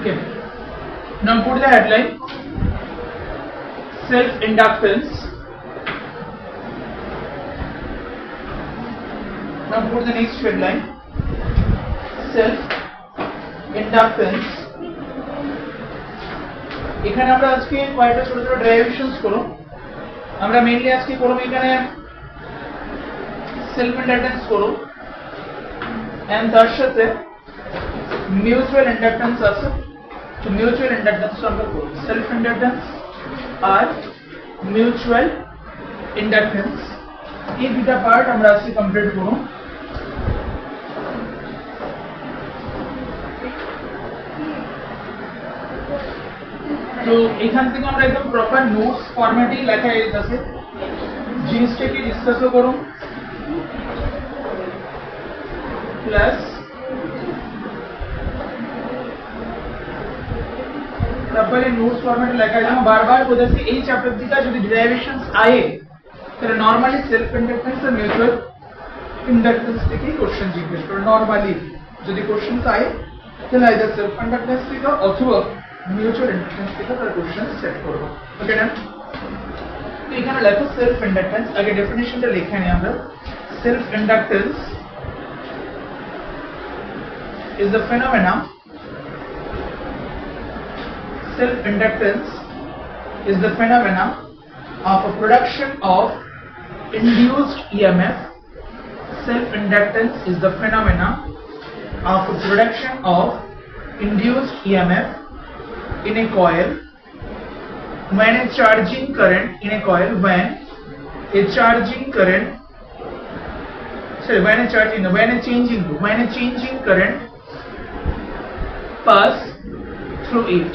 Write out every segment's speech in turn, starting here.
Okay. Now put the headline self-inductance. Now put the next headline self-inductance. এখানে আমরা আজকে কয়েকটা ছোট ছোট ডেরিভেশনস করব। আমরা মেইনলি আজকে করব এখানে সেলফ ইন্ডাকট্যান্স করব এন্ড তার সাথে মিউচুয়াল ইন্ডাকট্যান্স আছে। তো মিউচুয়াল ইন্ডাকট্যান্স আমরা করব। সেলফ ইন্ডাকট্যান্স আর মিউচুয়াল ইন্ডাকট্যান্স এই দুটো পার্ট আমরা আজকে কমপ্লিট করব। তো এখান থেকে আমরা একদম প্রপার নোটস ফরম্যাটে লেখা আছে জিনিসটাকে ডিসকাসও করুন প্লাস প্রপারলি নোটস ফরম্যাটে লেখা আছে। বারবার বলছি এই চ্যাপ্টার থেকে যদি ডেরিভেশনস আয়ে তাহলে নরমালি সেলফ ইন্ডাকট্যান্স আর মিউচুয়াল ইন্ডাকট্যান্স থেকে কোশ্চেন জিজ্ঞেস করে। নরমালি যদি কোশ্চেন আয়ে তাহলে আইদার সেলফ ইন্ডাকট্যান্স থেকে অথবা মিউচুয়াল ইন্ডাকট্যান্স থেকে তার কোশ্চেন সেট করব। ওকে না? তো এখানে লেখো সেলফ ইন্ডাকট্যান্স। আগে ডেফিনিশনটা লিখে নিই আমরা। Self inductance is the phenomena self-inductance is the phenomena of a production of induced EMF. Self-inductance is the phenomena of a production of induced EMF in a coil when a charging current in a coil when a changing current pass through it.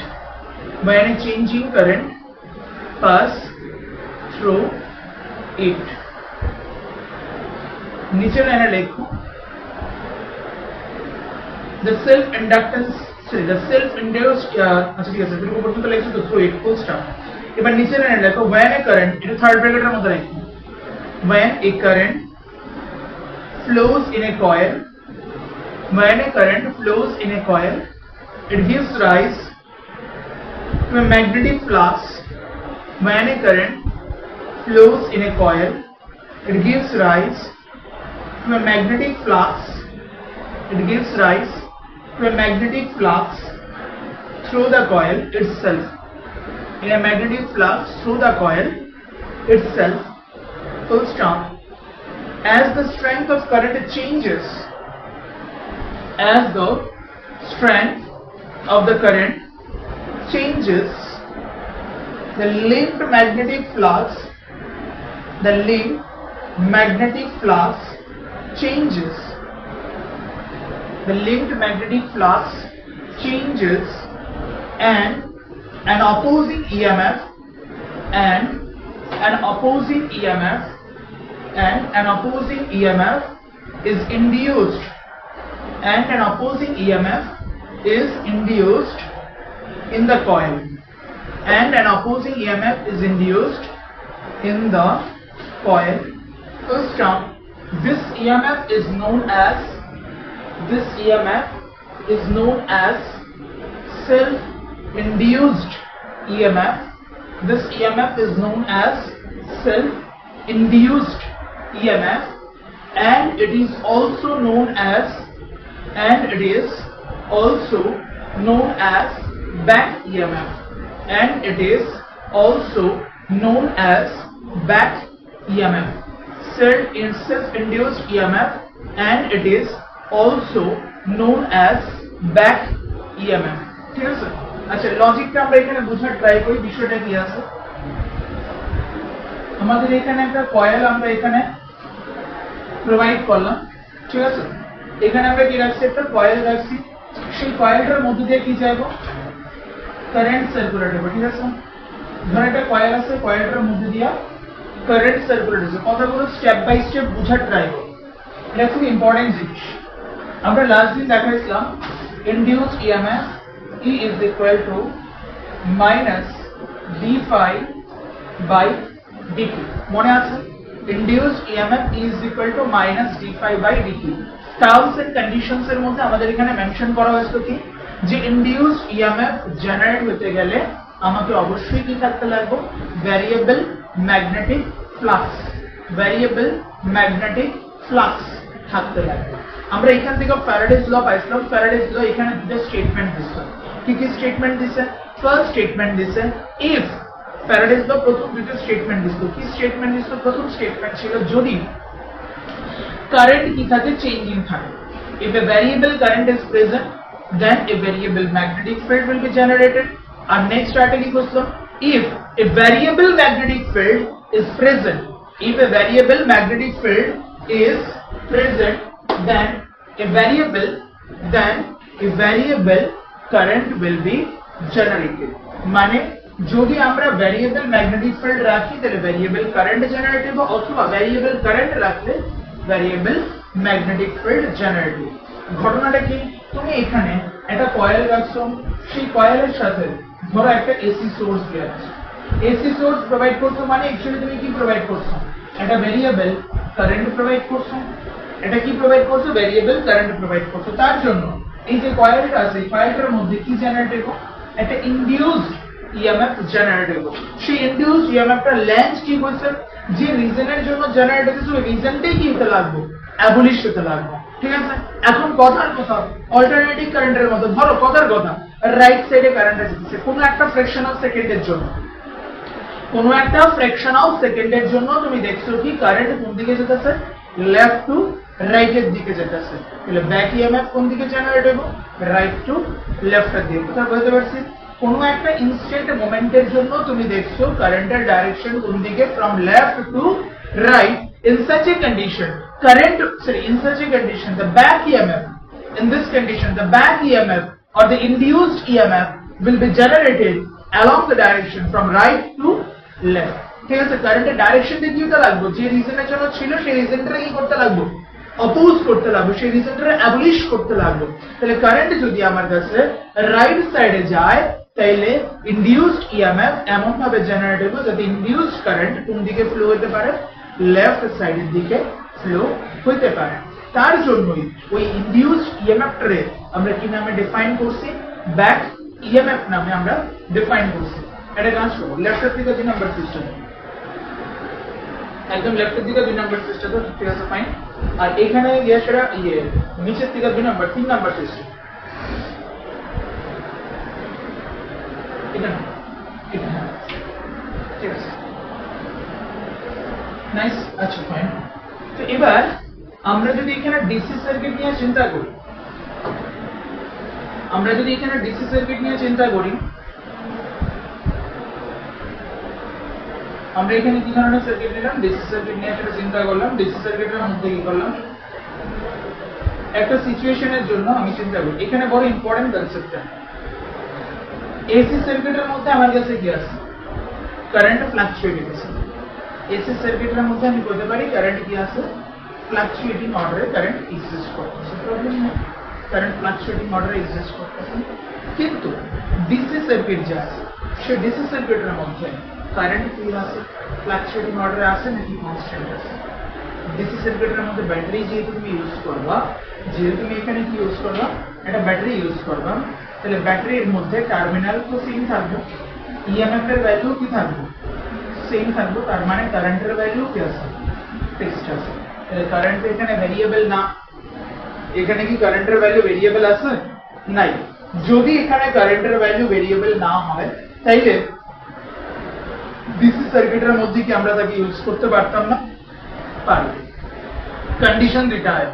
When a changing current pass through it. नीचे line लिखो the self-induced अच्छा ठीक है sir बिल्कुल ऊपर तो लिखो तो through it full stop। এবার নিচে লাইনে লিখো when a current এটা থার্ড ব্র্যাকেটের মধ্যে লিখো when a current flows in a coil it gives rise to a magnetic flux. When a current flows in a coil it gives rise to a magnetic flux through the coil itself. In a magnetic flux through the coil itself, full stop. As the strength of current changes, the linked magnetic flux changes. And an opposing EMF is induced in the coil. First term, this EMF is known as self-induced EMF. This EMF is known as self-induced EMF, and it is also known as back EMF. Self-induced EMF, and it is also known as back EMF. ঠিক আছে? আচ্ছা লজিকটা আমরা এখানে বোঝার try করি বিষয়টা কি আছে। আমাদের এখানে একটা কয়েল আমরা এখানে প্রোভাইড করলাম, ঠিক আছে? এখানে আমরা কি রাখছি, একটা কয়েল রাখছি। সেই কয়েলটার মধ্যে দিয়ে কি যাইব, কারেন্ট সার্কুলেট হবে, ঠিক আছে? ধর একটা কয়েল আছে, কয়েলটার মধ্যে দিয়ে কারেন্ট সার্কুলেট হচ্ছে। কথাগুলো স্টেপ বাই স্টেপ বোঝার ট্রাই করব, এটা খুব ইম্পর্টেন্ট জিনিস। আমরা লাস্ট দিন দেখাইছিলাম induced EMF E is equal to minus d phi by dt. মনে আছে induced EMF E is equal to minus d phi by dt. Terms and conditions এর মধ্যে আমাদের এখানে মেনশন করা হয়েছে কি যে ইনডিউসড ইএমএফ জেনারেট হতে গেলে আমাকে অবশ্যই কি থাকতে লাগবে, variable magnetic flux, variable magnetic flux থাকতে লাগবে। আমরা এখান থেকে ফ্যারাডেজ ল পাইছিলাম। ফ্যারাডেজ ল এখানে দুটো স্টেটমেন্ট দিছে। কি কি স্টেটমেন্ট দিছে? ফার্স্ট স্টেটমেন্ট দিছে ইফ, ফ্যারাডেজ ল প্রথম দুটো স্টেটমেন্ট দিছিল। কি স্টেটমেন্ট দিছিল? প্রথম স্টেটমেন্ট ছিল যদি কারেন্ট কি থাকে, চেঞ্জিং থাকে। If a variable current is present, then a variable magnetic field will be generated. Our next strategy question: if a variable magnetic field is present, if a variable magnetic field is present, then a variable current will be generated. মানে যদি আমরা variable magnetic field রাখি তাহলে variable current generate হবে, অথবা variable current রাখলে variable magnetic field generate হবে। ঘটনাটা কি? তুমি এখানে একটা কয়েল রাখছো, সেই কয়েলের সাথে ধরো একটা এসি সোর্স দেওয়া আছে। এসি সোর্স প্রোভাইড করছো মানে অ্যাকচুয়ালি তুমি কি প্রোভাইড করছো? একটা ভ্যারিয়েবল কারেন্ট প্রোভাইড করছো। এটা কি প্রোভাইড করছো? ভ্যারিয়েবল কারেন্ট প্রোভাইড করছো। তার জন্য এই যে কয়েলটা আছে, কয়েলটার মধ্যে কি জেনারেট হবে? একটা ইনডিউসড ইএমএফ জেনারেট হবে। সেই ইনডিউসড ইএমএফটা লেন্থ কি বলছে, যে রিজনের জন্য জেনারেট হচ্ছে ওই রিজনটাই কি হতে লাগবে, অ্যাবলিশ হতে লাগবে। ঠিক আছে? এখন কথার কথা অল্টারনেটিভ কারেন্টের মতো, ধরো কথার কথা রাইট সাইডে কারেন্ট আছে কোনো একটা ফ্র্যাকশন অফ সেকেন্ডের জন্য, কোনো একটা ফ্র্যাকশন অফ সেকেন্ডের জন্য তুমি দেখছো কি কারেন্ট কোন দিকে যেতেছে, লেফট টু রাইট এর দিকে যেতেছে। তাহলে ব্যাক ইএমএফ কোন দিকে জেনারেট হবে? রাইট টু লেফট এর দিকে। কথা বলতে পারছি? কোনো একটা ইনস্ট্যান্ট মোমেন্টের জন্য তুমি দেখছো কারেন্টের ডাইরেকশন কোন দিকে, from left to right. In such a condition, the back EMF, in this condition, the back EMF or the induced EMF will be generated along the direction from right to left. ঠিক আছে? কারেন্টের direction দিয়ে কি হতে লাগবে, যে রিজনের জন্য ছিল সেই রিজনটা কি করতে লাগবে, অপোজ করতে লাগবে, সেই রিজনটা অ্যাবলিশ করতে লাগবে। তাহলে কারেন্ট যদি আমার কাছে রাইট সাইডে যায় তাইলে ইনডিউসড ইএমএফ এমন ভাবে জেনারেট হবে যাতে ইনডিউসড কারেন্ট কোন দিকে ফ্লো হতে পারে, লেফট সাইডের দিকে ফ্লো হতে পারে। তার জন্যই ওই ইনডিউসড ইএমএফটারে আমরা কি নামে ডিফাইন করছি, ব্যাক ইএমএফ নামে আমরা ডিফাইন করছি। এটা কাজ করব লেফটের দিকে 2 নাম্বার সিস্টেম, একদম লেফটের দিকে 2 নাম্বার সিস্টেম। তো ঠিক আছে, ফাইন। আর এখানে সেটা নিচের দিকে 2 নাম্বার 3 নাম্বার সিস্টেম। এটা ঠিক আছে, নাইস। আচ্ছা, ফাইন। তো এবার আমরা যদি এখানে ডিসি সার্কিট নিয়ে চিন্তা করি, আমরা কি ধরনের সার্কিট নিলাম? ডিসি সার্কিট নিয়ে একটা চিন্তা করলাম। ডিসি সার্কিটের মধ্যে কি করলাম, একটা সিচুয়েশনের জন্য আমি চিন্তা করি। এখানে বড় ইম্পর্টেন্ট কনসেপ্টটা, এসি সার্কিটের মধ্যে আমার কাছে কি আছে, কারেন্ট ফ্লাকচুয়েট হচ্ছে। এসি সার্কিটের মধ্যে আমি বলতে পারি কারেন্ট কি আছে, ফ্লাকচুয়েটিং অর্ডারে কারেন্ট এক্সিস্ট করতেছে। প্রবলেম নেই, কারেন্ট ফ্লাকচুয়েটিং অর্ডারে এক্সিস্ট করতেছে। কিন্তু ডিসি সার্কিট যা আছে, সেই ডিসি সার্কিটের মধ্যে কারেন্ট কি আছে, ফ্লাকচুয়েটিং অর্ডারে আছে নাকি কনস্ট্যান্ট আছে? ডিসি সার্কিটের মধ্যে ব্যাটারি যেহেতু তুমি ইউজ করবা, যেহেতু তুমি এখানে কি ইউজ করবা, একটা ব্যাটারি ইউজ করবা, তাহলে ব্যাটারির মধ্যে টার্মিনাল তো সেম থাকবে, ইএমএফ এর ভ্যালু কি থাকবে, সেম থাকবে। তার মানে কারেন্টের ভ্যালু কি আছে, ফিক্সড আছে। তাহলে কারেন্ট এখানে ভেরিয়েবল না, এখানে কি কারেন্টের ভ্যালু ভেরিয়েবল আছে? নাই। যদি এখানে কারেন্টের ভ্যালু ভেরিয়েবল না হয় তাইলে ডিসি সার্কিটের মধ্যে কি আমরা তাকে ইউজ করতে পারতাম না? পারি। কন্ডিশন দিতে হয়।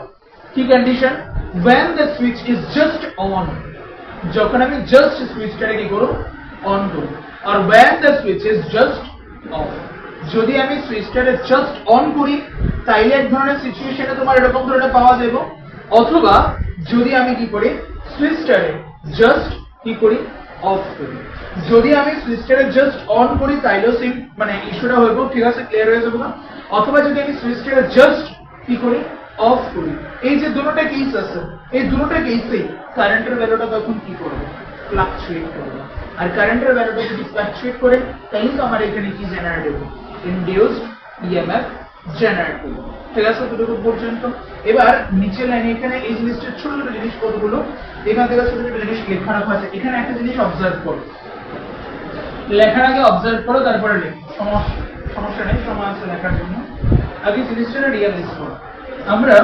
কি condition? when the switch is just on, যখন আমি জাস্ট সুইচটাকে কি করব, অন করব। আর when the switch is just off, যদি আমি সুইচটাকে জাস্ট অন করি তাইলে এক ধরনের সিচুয়েশনে তোমার এরকম ধরনের পাওয়া যাবে। অথবা যদি আমি কি করি, সুইচটাকে জাস্ট কি করি, অফ করি। যদি আমি সুইচটাকে জাস্ট অন করি তাইলেও সেম মানে ইস্যুটা হইব, ঠিক আছে, ক্লিয়ার হয়ে যাবে না? অথবা যদি আমি সুইচটাকে জাস্ট কি করি, অফ করি, এই যে দুটোটা কেস আছে, এই দুটোটা কেসে কারেন্টের ভ্যালুটা তখন কি করবে, ফ্লাকচুয়েট করবে। আর কারেন্টের ভ্যালুটা যদি ফ্লাকচুয়েট করে তাহলে তো আমার এখানে কি জেনারেট হবে, ইনডিউসড ইএমএফ জেনারেট করব। ঠিক আছে, দুটো পর্যন্ত। এবার নিচে লাইনে এখানে এই জিনিসটা ছোট ছোট জিনিস কতগুলো এখান থেকে ছোট ছোট জিনিস লেখা রাখা আছে। এখানে একটা জিনিস অবজার্ভ করো, লেখার আগে অবজার্ভ করো তারপরে লেখো, সমস্যা নেই, সময় আছে লেখার জন্য। আগে জিনিসটা রিয়ালাইজ করো। আমরা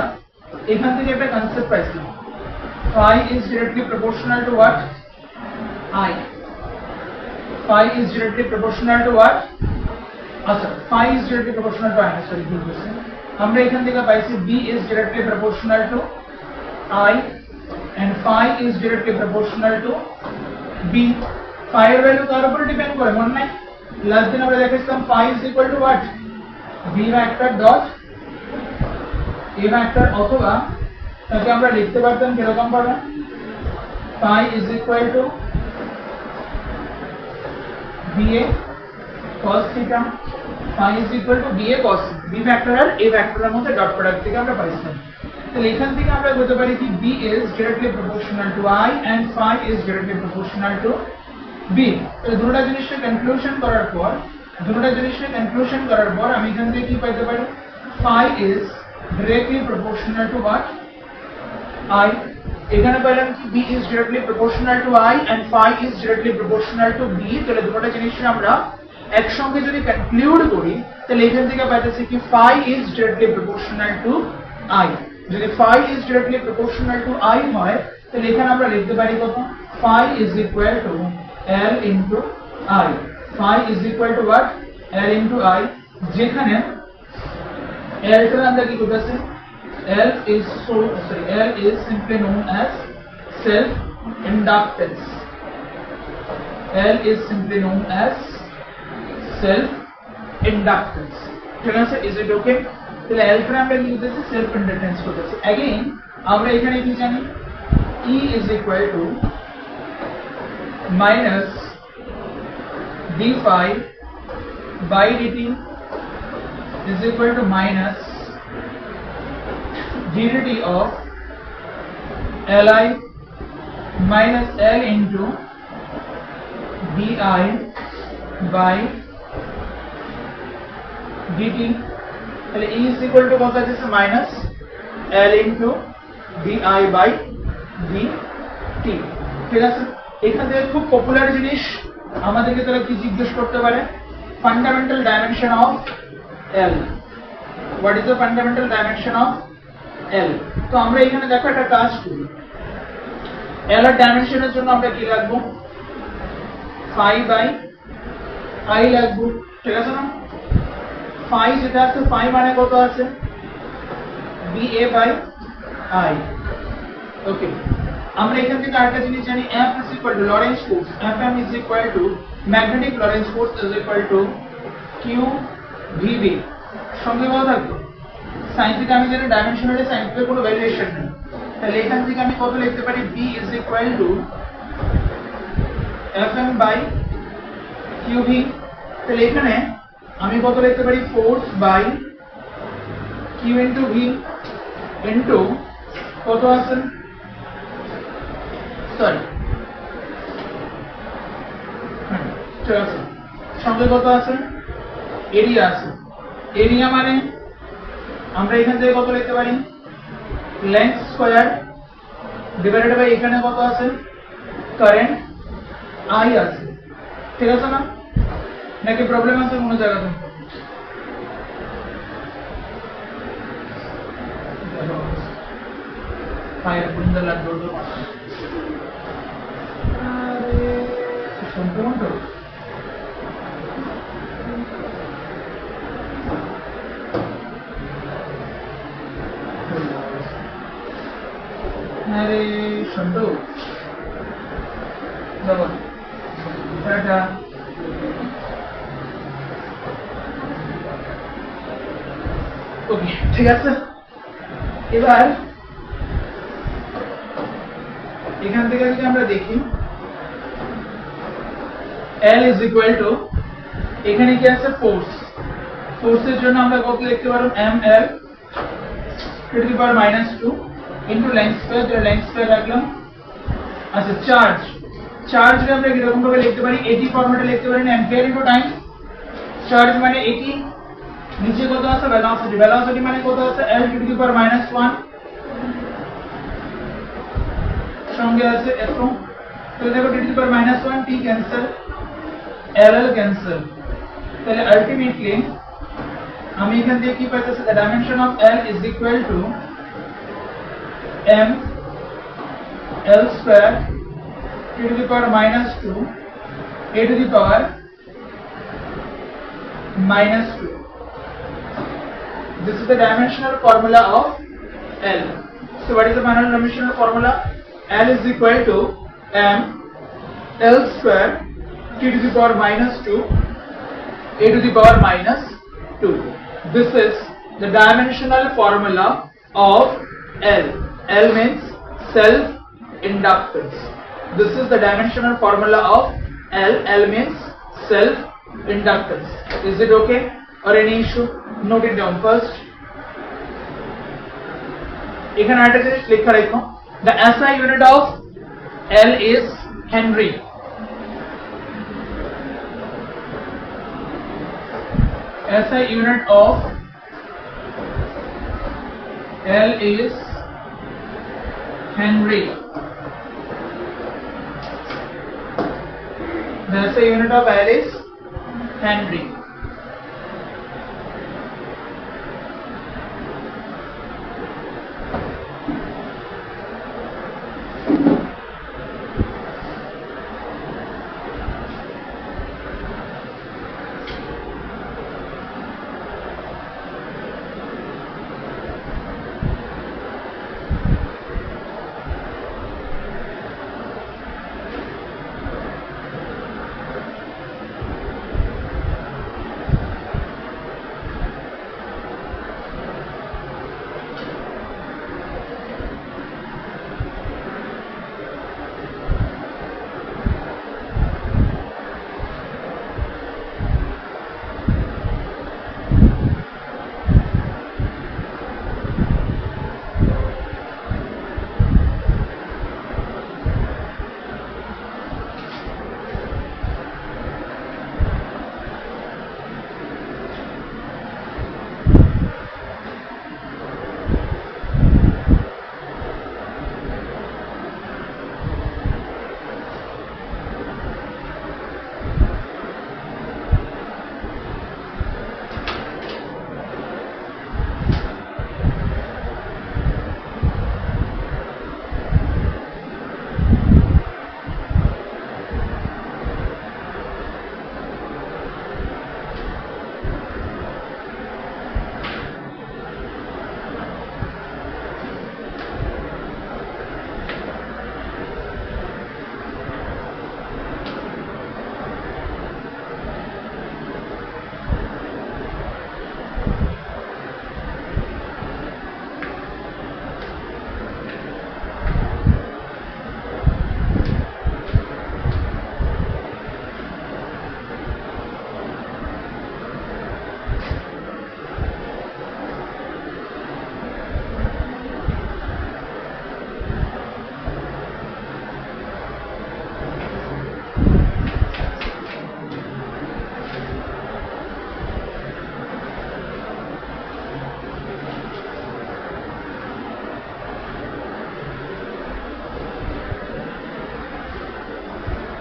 এখান থেকে একটা কনসেপ্ট পাইছিলাম, phi is directly proportional to what? I. Phi is directly proportional to what? আচ্ছা, phi is directly proportional to I. Sorry, ভুল বলছি। আমরা এখান থেকে পাইছি b is directly proportional to I and phi is directly proportional to b. phi এর value কার উপর depend করে মনে নাই? লাস্ট দিন আমরা দেখেছিলাম phi is equal to what? b vector dot a vector, অথবা তাকে আমরা লিখতে পারতাম কিরকম পাবে? phi is equal to ba cos theta, phi is equal to ba cos b vector আর a ভেক্টরের মধ্যে ডট প্রোডাক্ট থেকে আমরা পাইছিলাম। তাহলে এখান থেকে আমরা বলতে পারি কি b is directly proportional to I and phi is directly proportional to b। তো দুটো জিনিসের কনক্লুশন করার পর আমি এখান থেকে কি পাইতে পারি? phi is directly proportional to what? I। এখানে পেলাম কি b is directly proportional to I and phi is directly proportional to b। তাহলে দুটো জিনিসের আমরা একসঙ্গে যদি কনক্লুড করি তাহলে এখান থেকে পাইতেছি কি phi is directly proportional to I। যদি phi is directly proportional to I হয় তাহলে এখানে আমরা লিখতে পারি কত? phi is equal to L into I। phi is equal to what? L into I, যেখানে L টা আমরা কি করতেছি? L is simply known as self inductance। L is simply known as self inductance। ঠিক আছে, is it okay? তাহলে L টা আমরা কি করতেছি? self inductance করতেছি। again আমরা এখানে কি জানি? E is equal to minus d phi by dt is equal to minus ddt of Li minus L into di by dt। তাহলে E is equal to কত আছে? minus L into di by dt। ঠিক আছে, এখানে খুব popular জিনিস আমাদেরকে তারা কি জিজ্ঞেস করতে পারে? Fundamental dimension of L। What is the fundamental dimension of L? তো আমরা এখানে দেখো একটা কাজ করি, L এর ডাইমেনশনের জন্য আমরা কি রাখবো? phi by I রাখবো। ঠিক আছে না? phi যেটা আছে, phi মানে কত আছে? ba by I। ওকে, আমরা এখান থেকে আরেকটা জিনিস জানি, F is equal to Lorentz force। Fm is equal to magnetic Lorentz force is equal to q vb। সঙ্গে কত থাকবে? sin থিটা আমি জানি ডাইমেনশনালি sin থিটার কোনো ভ্যারিয়েশন নেই। তাহলে এখান থেকে আমি কত লিখতে পারি? b is equal to Fm by qv। তাহলে এখানে আমি কত লিখতে পারি? force by q into v into কত আছে? সরি, ঠিক আছে, সঙ্গে কত আছে? এরিয়া আছে। এরিয়া মানে আমরা এখান থেকে কত লিখতে পারি? লেন্থ স্কয়ার ডিভাইডেড বাই এখানে কত আছে? কারেন্ট I আছে। ঠিক আছে না? নাকি প্রবলেম আছে কোনো জায়গাতে? ফায়ার বুন্দা লাগবে তো সম্পূর্ণ আরে সন্টু যাবো টাটা। ওকে, ঠিক আছে, এবার এখান থেকে যদি আমরা দেখি L is equal to এখানে কি আছে? ফোর্স। ফোর্সের জন্য আমরা কত লিখতে পারবো? ml to the power -2 into length square। তো length square রাখলাম। আচ্ছা, চার্জ আমরা কি রকম ভাবে লিখতে পারি? AT ফরম্যাটে লিখতে পারি না, অ্যাম্পিয়ার ইনটু টাইম। চার্জ মানে AT নিচে কত আছে ভেলোসিটি, ভেলোসিটি মানে কত আছে l টু দি পাওয়ার -1 সঙ্গে আছে f2, তো দেখো to the power -1 t cancel, l cancel, তাহলে আলটিমেটলি আমি এখান থেকে কি পাইতেছি, the dimension of l is equal to m l square t to the power -2 a to the power -2. This is the dimensional formula of L. So what is the final dimensional formula? L is equal to m l square t to the power -2 a to the power -2. This is the dimensional formula of L. L means self inductance. This is the dimensional formula of L. L means self inductance. Is it okay or any issue? Note it down first. এখানে একটা জিনিস লেখা রাখো, the SI unit of L is Henry. SI unit of L is Henry. The SI unit of L is Henry.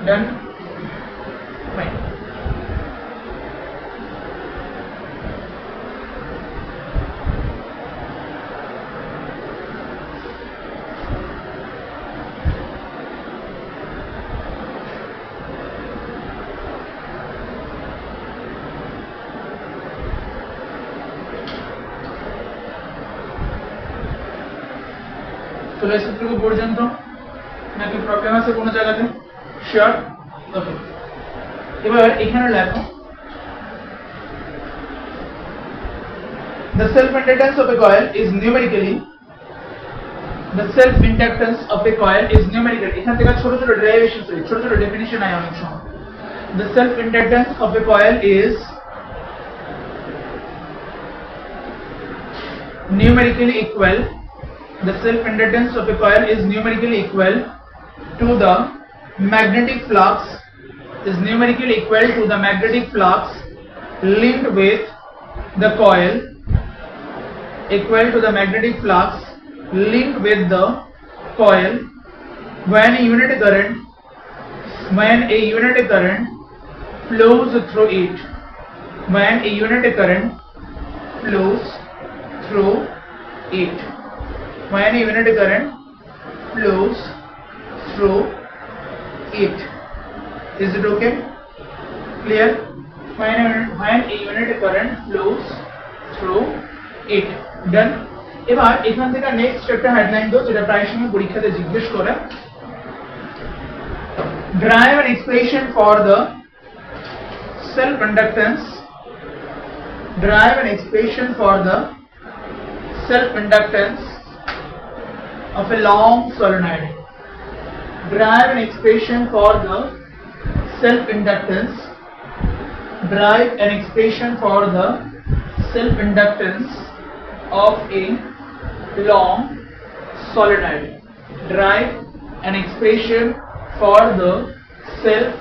Done? Fine. চলে এসেছে পর্যন্ত নাকি problem আছে কোনো জায়গাতে? শিওর? ওকে, এবার এখানে লেখো the self inductance of a coil is numerically এখান থেকে ছোট ছোট ডেরিভেশন ছোট ছোট ডেফিনিশন আয় অনেক সময়। the self inductance of a coil is numerically equal to the magnetic flux linked with the coil equal to the magnetic flux linked with the coil when a unit current flows through it. When a unit current flows through it. When a unit current flows through it. Is it okay? Clear? When a unit current flows through it. Done? এবার এখান থেকে next একটা headline দাও যেটা প্রায় সময় পরীক্ষাতে জিজ্ঞেস করে derive an expression for the self inductance of a long solenoid. Derive an expression for the self inductance of a long solenoid. Derive an expression for the self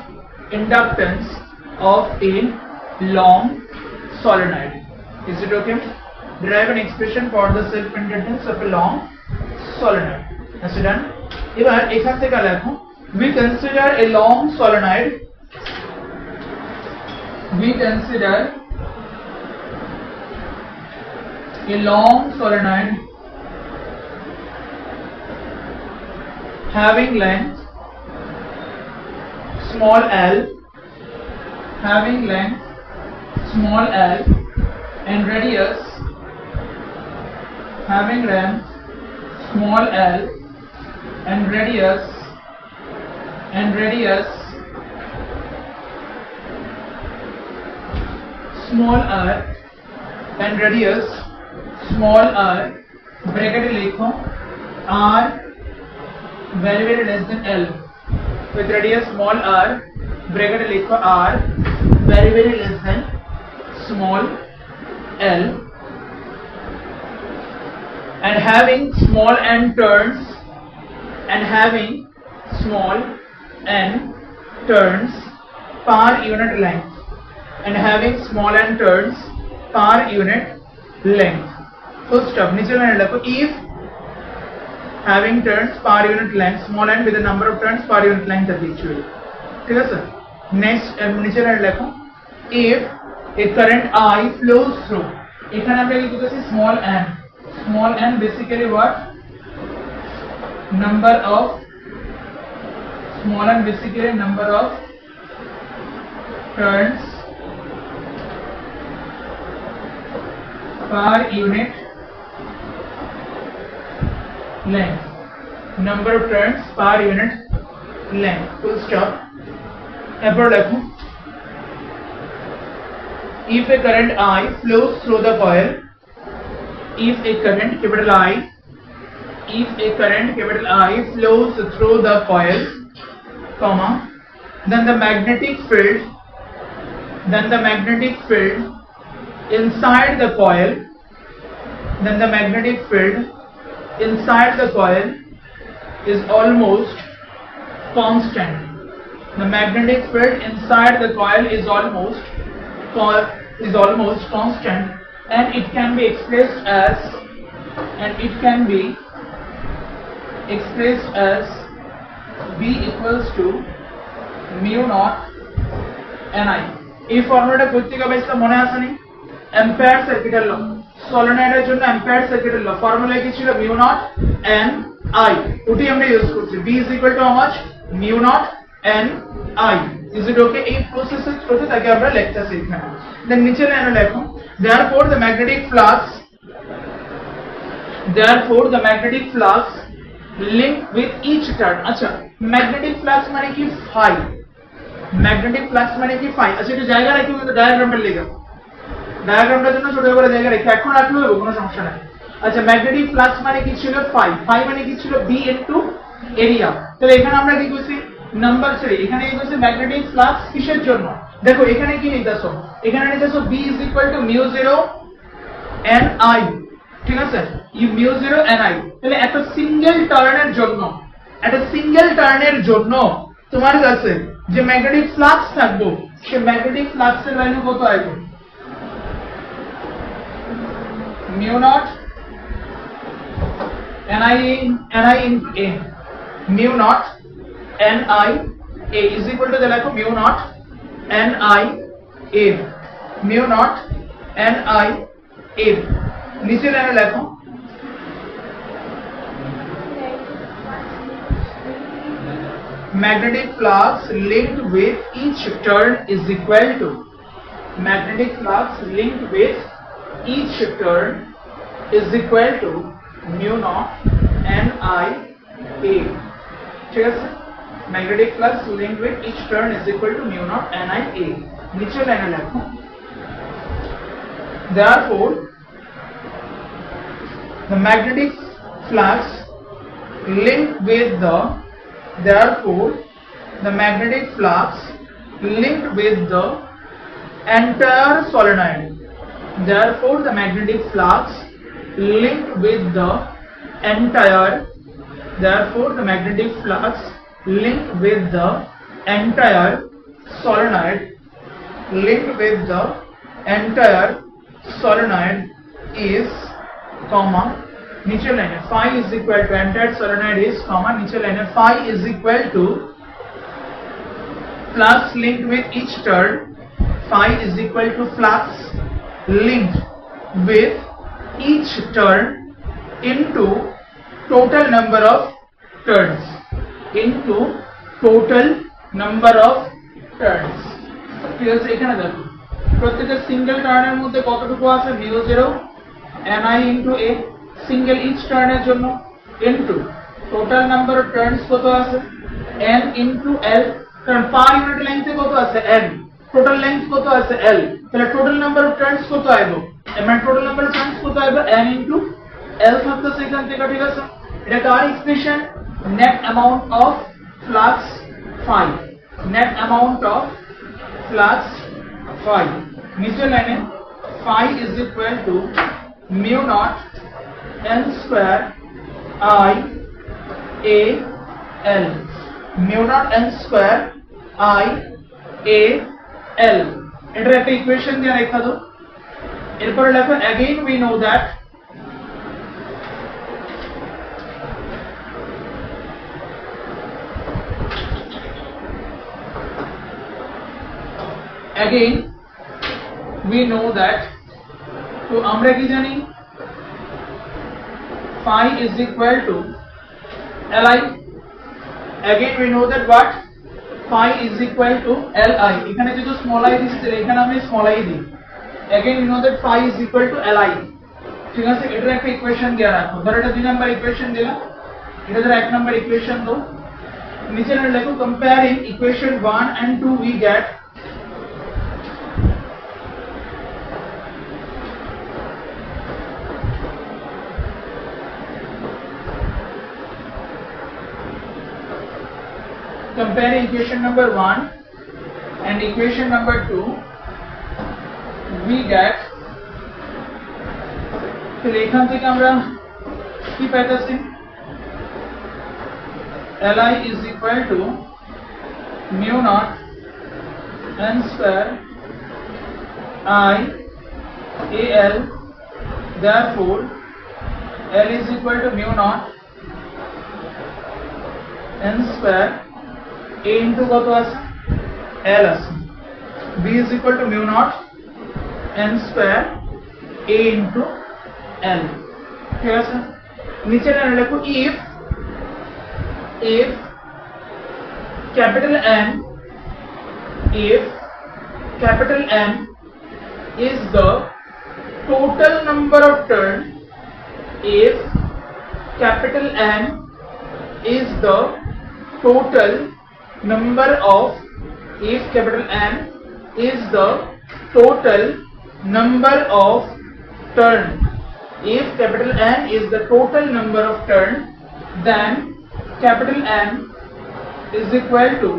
inductance of a long solenoid. Is it okay? Derive an expression for the self inductance of a long solenoid. Is it done? এবার এখান থেকে লেখো we consider a long solenoid having length small l and radius small r bracket लिखो r very less than l with radius small r bracket लिखो r very less than small l and having small n turns per unit length full stop नीचे line लिखो if having turns per unit length small n with the number of turns per unit length habitually ठीक है sir next नीचे line लिखो if a current I flows through এখানে আমরা কি করতেছি small n basically what number of turns per unit length full stop এরপর দেখো if a current I flows through the coil if a current capital I flows through the coil comma then the magnetic field inside the coil is almost constant. The magnetic field inside the coil is almost constant and it can be expressed as B equals to mu naught Ni. এই ফর্মুলাটা প্রত্যেকটা বাইসটা মনে আছে নি ampere সার্কিটের ল সলিনয়েডের জন্য ampere সার্কিটের ল formula কি ছিল mu naught N I ওটি আমরা ইউজ করছি B is equal to how much mu naught N I is it okay এই প্রসেসের থ্রুতে তাকে আমরা লিখতেছি এখানে দেন নিচে লাইনে লেখো therefore the magnetic flux linked with each turn আচ্ছা magnetic flux মানে কি phi আচ্ছা একটু জায়গা রাখি কিন্তু ডায়াগ্রামটা লিখো ডায়াগ্রামটার জন্য ছোট করে জায়গা রেখে এখন রাখলেও হবে কোনো সমস্যা নাই আচ্ছা ম্যাগনেটিক ফ্লাক্স মানে কি ছিল phi মানে কি ছিল B ইনটু এরিয়া তাহলে এখানে আমরা কি করছি নাম্বার 3 এখানে কি করছি ম্যাগনেটিক ফ্লাক্স কিসের জন্য দেখো এখানে কি নিতেছো এখানে নিতেছো B mu 0 Ni ঠিক আছে mu 0 Ni তাহলে একটা সিঙ্গেল টার্নের জন্য তোমার কাছে যে ম্যাগনেটিক ফ্লাক্স থাকবে সেই ম্যাগনেটিক ফ্লাক্সের ভ্যালু কত আসবে mu naught ni into a, mu naught ni a is equal to देखो mu naught ni a, mu naught ni a नीचे लेने देखो magnetic flux linked with each turn is equal to magnetic flux linked with each turn is equal to mu naught ni a, ठीक है sir, magnetic flux linked with each turn is equal to mu naught ni a, नीचे लेने लगो, therefore the magnetic flux linked with the magnetic flux linked with the entire solenoid, therefore the magnetic flux linked with the entire solenoid is comma नीचे लेने phi is equal to entire solenoid is comma नीचे लेने phi is equal to flux linked with each turn, phi is equal to flux linked with each turn into total number of turns, ঠিক আছে। এখানে দেখো প্রত্যেকটা single টার্নের মধ্যে কতটুকু আছে mu 0 ni into a single each টার্নের জন্য into total number of turns কত আছে n into l, কারণ পার ইউনিট লেন্থে কত আছে n, টোটাল লেন্থ কত আছে l, তাহলে টোটাল নাম্বার অফ টার্নস কত আইবো, মানে টোটাল নাম্বার অফ টার্নস কত আইবো n into l থাকতেছে এখান থেকে, ঠিক আছে। এটা কার equation, net amount of flux phi, net amount of flux phi নিচে লাইনে phi is equal to mu naught n square I a l, mu naught n square I a l, এটার একটা ইকুয়েশন দিয়ে লেখা দাও। এরপরে লেখো again we know that তো আমরা কি জানি phi is equal to li, again we know that what phi is equal to li, এখানে যেহেতু স্মল i দিয়েছে এখানে আমি স্মল i দিই, again we know that phi is equal to li, ঠিক আছে। এটার একটা ইকুয়েশন দিয়ে রাখো, ধরো এটা 2 নাম্বার ইকুয়েশন দিলাম, এটা ধরো 1 নাম্বার ইকুয়েশন দাও, নিচে লেখো comparing equation 1 and 2 we get comparing equation number 1 and equation number 2 we get, তো এখান থেকে আমরা কি পাইতেছি li is equal to mu naught n square I a l, therefore l is equal to mu naught n square a into কত আছে l আছে, b is equal to mu naught n square a into l, ঠিক আছে। নিচে লেখো if capital N is the total number of turn, if capital N is the total number of, if capital N is the total number of turn, if capital N is the total number of turn, then capital N is equal to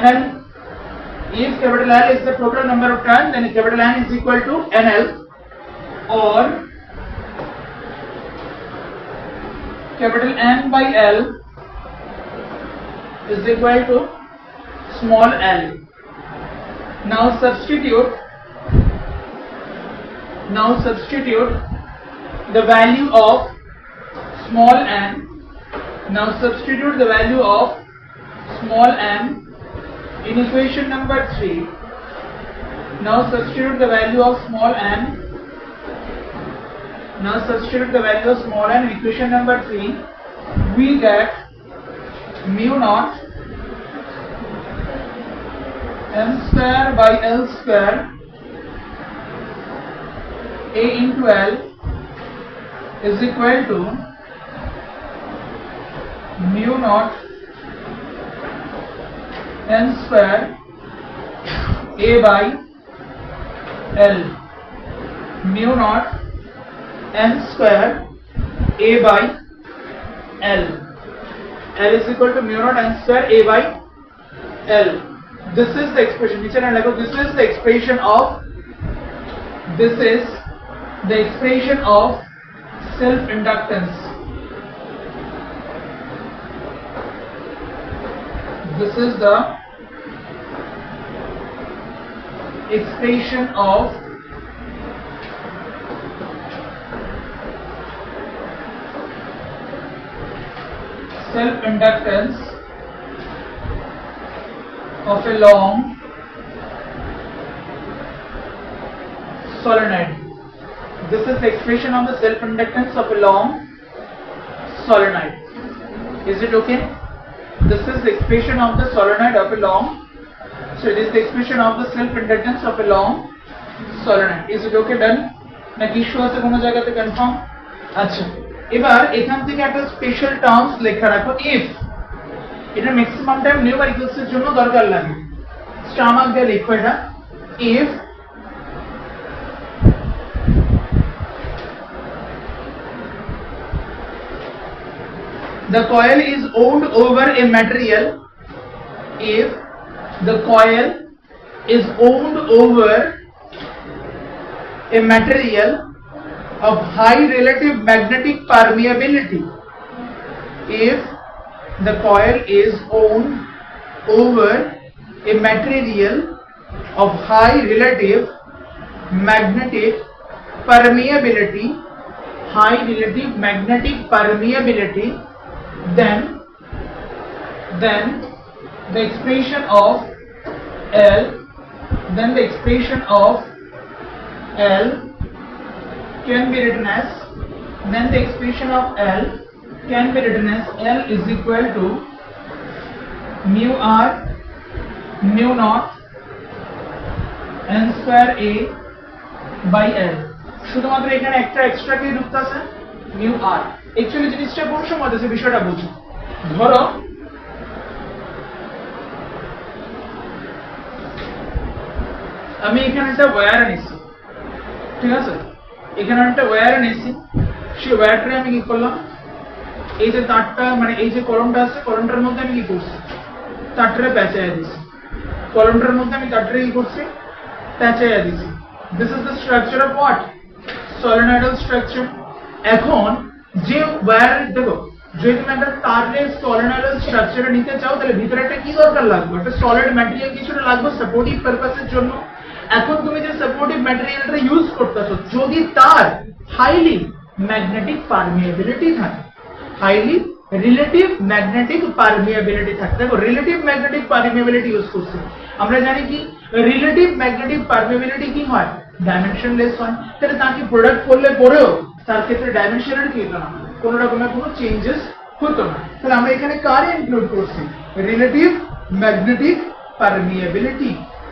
NL. If capital L is the total number of turn, then capital N is equal to NL, or capital N by L is equal to small l. Now substitute the value of small m. Now substitute the value of small m in equation number 3. Now substitute the value of small m. Now substitute the value of small m in equation number 3. We get mu naught m square by L square A into L is equal to mu naught n square A by L. Mu naught n square A by L. L is equal to mu naught n square A by L. This is the expression. This is the expression of self-inductance. This is the expression of self-inductance of a long solenoid. This is the expression of the self-inductance of a long solenoid. Is it okay? This is the expression of the solenoid of a long. So it is the expression of the self-inductance of a long solenoid. Is it okay? Done? না কি issue আছে কোনো জায়গাতে confirm? আচ্ছা, এবার এখান থেকে একটা স্পেশাল টার্মস লেখা রাখো ইফ। এটা ম্যাক্সিমাম টাইম নিউমেরিক্যালস এর জন্য দরকার লাগে। স্টার মার্ক দিয়ে লিখো এটা if the coil is wound over a material, if the coil is wound over a material of high relative magnetic permeability, if the coil is wound over a material of high relative magnetic permeability, then the expression of L can be written as L is equal to mu r mu naught n square A by L. শুধুমাত্র এখানে একটা extra কি ঢুকতে আছে mu r। Actually জিনিসটা কোন সময় আছে বিষয়টা বুঝো। ধরো আমি এখানে একটা ওয়্যার নিছি, ঠিক আছে, এখানে একটা ওয়্যার নিছি, সেই ওয়্যারটা আমি কি করলাম, এই যে তারটা মানে এই যে কলমটা আছে কলমটার মধ্যে আমি কি করছি তারটারে প্যাঁচাইয়া দিছি, কলমটার মধ্যে আমি তারটারে কি করছি প্যাঁচাইয়া দিছি। This is the structure of what solenoidal structure. এখন যে ওয়্যার দেখো যদি তুমি একটা তারের সলিনয়েডাল স্ট্রাকচারটা নিতে চাও তাহলে ভিতরে একটা কি দরকার লাগবে, একটা সলিড ম্যাটেরিয়াল কিছুটা লাগবে সাপোর্টিভ পারপাসের জন্য। এখন তুমি যে সাপোর্টিভ ম্যাটেরিয়ালটা ইউজ করতেছো যদি তার হাইলি ম্যাগনেটিক পারমিয়াবিলিটি থাকে, হাইলি রিলেটিভ ম্যাগনেটিক পারমিয়াবিলিটি থাকে, দেখো রিলেটিভ ম্যাগনেটিক পারমিয়াবিলিটি ইউজ করছি। আমরা জানি কি রিলেটিভ ম্যাগনেটিক পারমিয়াবিলিটি কি হয় ডাইমেনশনলেস হয়, তাহলে তাকে প্রোডাক্ট করলে পরেও তার ক্ষেত্রে ডাইমেনশনাল কি হতো না, কোন রকমের কোনো চেঞ্জেস হতো না। তাহলে আমরা এখানে কার ইনক্লুড করছি relative magnetic permeability.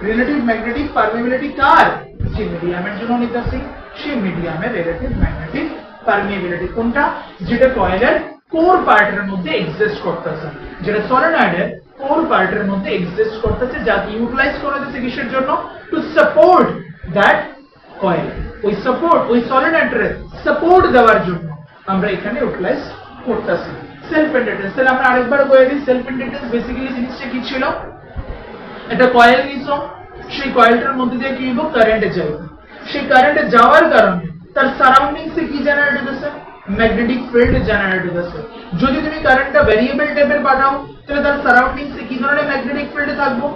Relative magnetic permeability কার, যে মিডিয়ামের জন্য নিতেছি সেই মিডিয়ামের রিলেটিভ ম্যাগনেটিক পারমিয়াবিলিটি কোনটা, যেটা কয়েলের কোর পার্টের মধ্যে এক্সিস্ট করতেছে, যেটা সলিনয়েডের কোর পার্টের মধ্যে এক্সিস্ট করতেছে, যাকে ইউটিলাইজ করা যাচ্ছে কিসের জন্য, টু সাপোর্ট দ্যাট কয়েল। ওই সলিনয়েডের সাপোর্ট দেওয়ার জন্য আমরা এখানে ইউটিলাইজ করতেছি সেলফ ইন্ডাকটেন্স। তাহলে আমরা আরেকবার বলে দিই সেলফ ইন্ডাকটেন্স বেসিক্যালি জিনিসটা কি ছিল, একটা কয়েল নিছো, সেই কয়েলটার মধ্যে দিয়ে কি হইব কারেন্ট যাবে, সেই কারেন্ট যাওয়ার কারণে তার সারাউন্ডিংসে কি জেনারেট হচ্ছে ম্যাগনেটিক ফিল্ড জেনারেট হচ্ছে। যদি তুমি কারেন্টটা ভেরিয়েবল টাইপের পাঠাও তাহলে তার সারাউন্ডিংসে কি ধরনের ম্যাগনেটিক ফিল্ড থাকবে,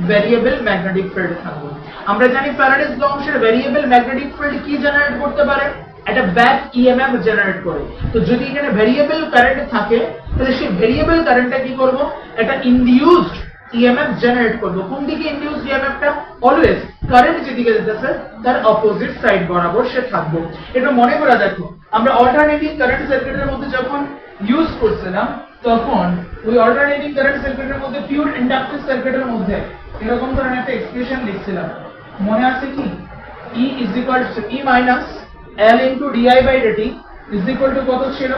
ভেরিয়েবল ম্যাগনেটিক ফিল্ড থাকবে। আমরা জানি ফ্যারাডেস ল অনুসারে ভেরিয়েবল ম্যাগনেটিক ফিল্ড কি জেনারেট করতে পারে, একটা ব্যাক ইএমএফ জেনারেট করে। তো যদি এখানে ভেরিয়েবল কারেন্ট থাকে তাহলে সেই ভেরিয়েবল কারেন্টটা কি করব, একটা ইনডিউসড ইএমএফ জেনারেট করব। কোন দিকে ইনডিউসড ইএমএফটা? অলওয়েজ কারেন্ট যেদিকে যেতেছে তার অপোজিট সাইড বরাবর সে থাকবে। এটা মনে করে দেখো, আমরা অল্টারনেটিং কারেন্ট সার্কিটের মধ্যে যখন ইউজ করছিলাম তখন ওই অল্টারনেটিং কারেন্ট সার্কিটের মধ্যে পিওর ইন্ডাকটিভ সার্কিটের মধ্যে এরকম ধরনের একটা এক্সপ্রেশন লিখছিলাম, মনে আছে কি? E is equal to E minus L into di by dt is equal to কত ছিল?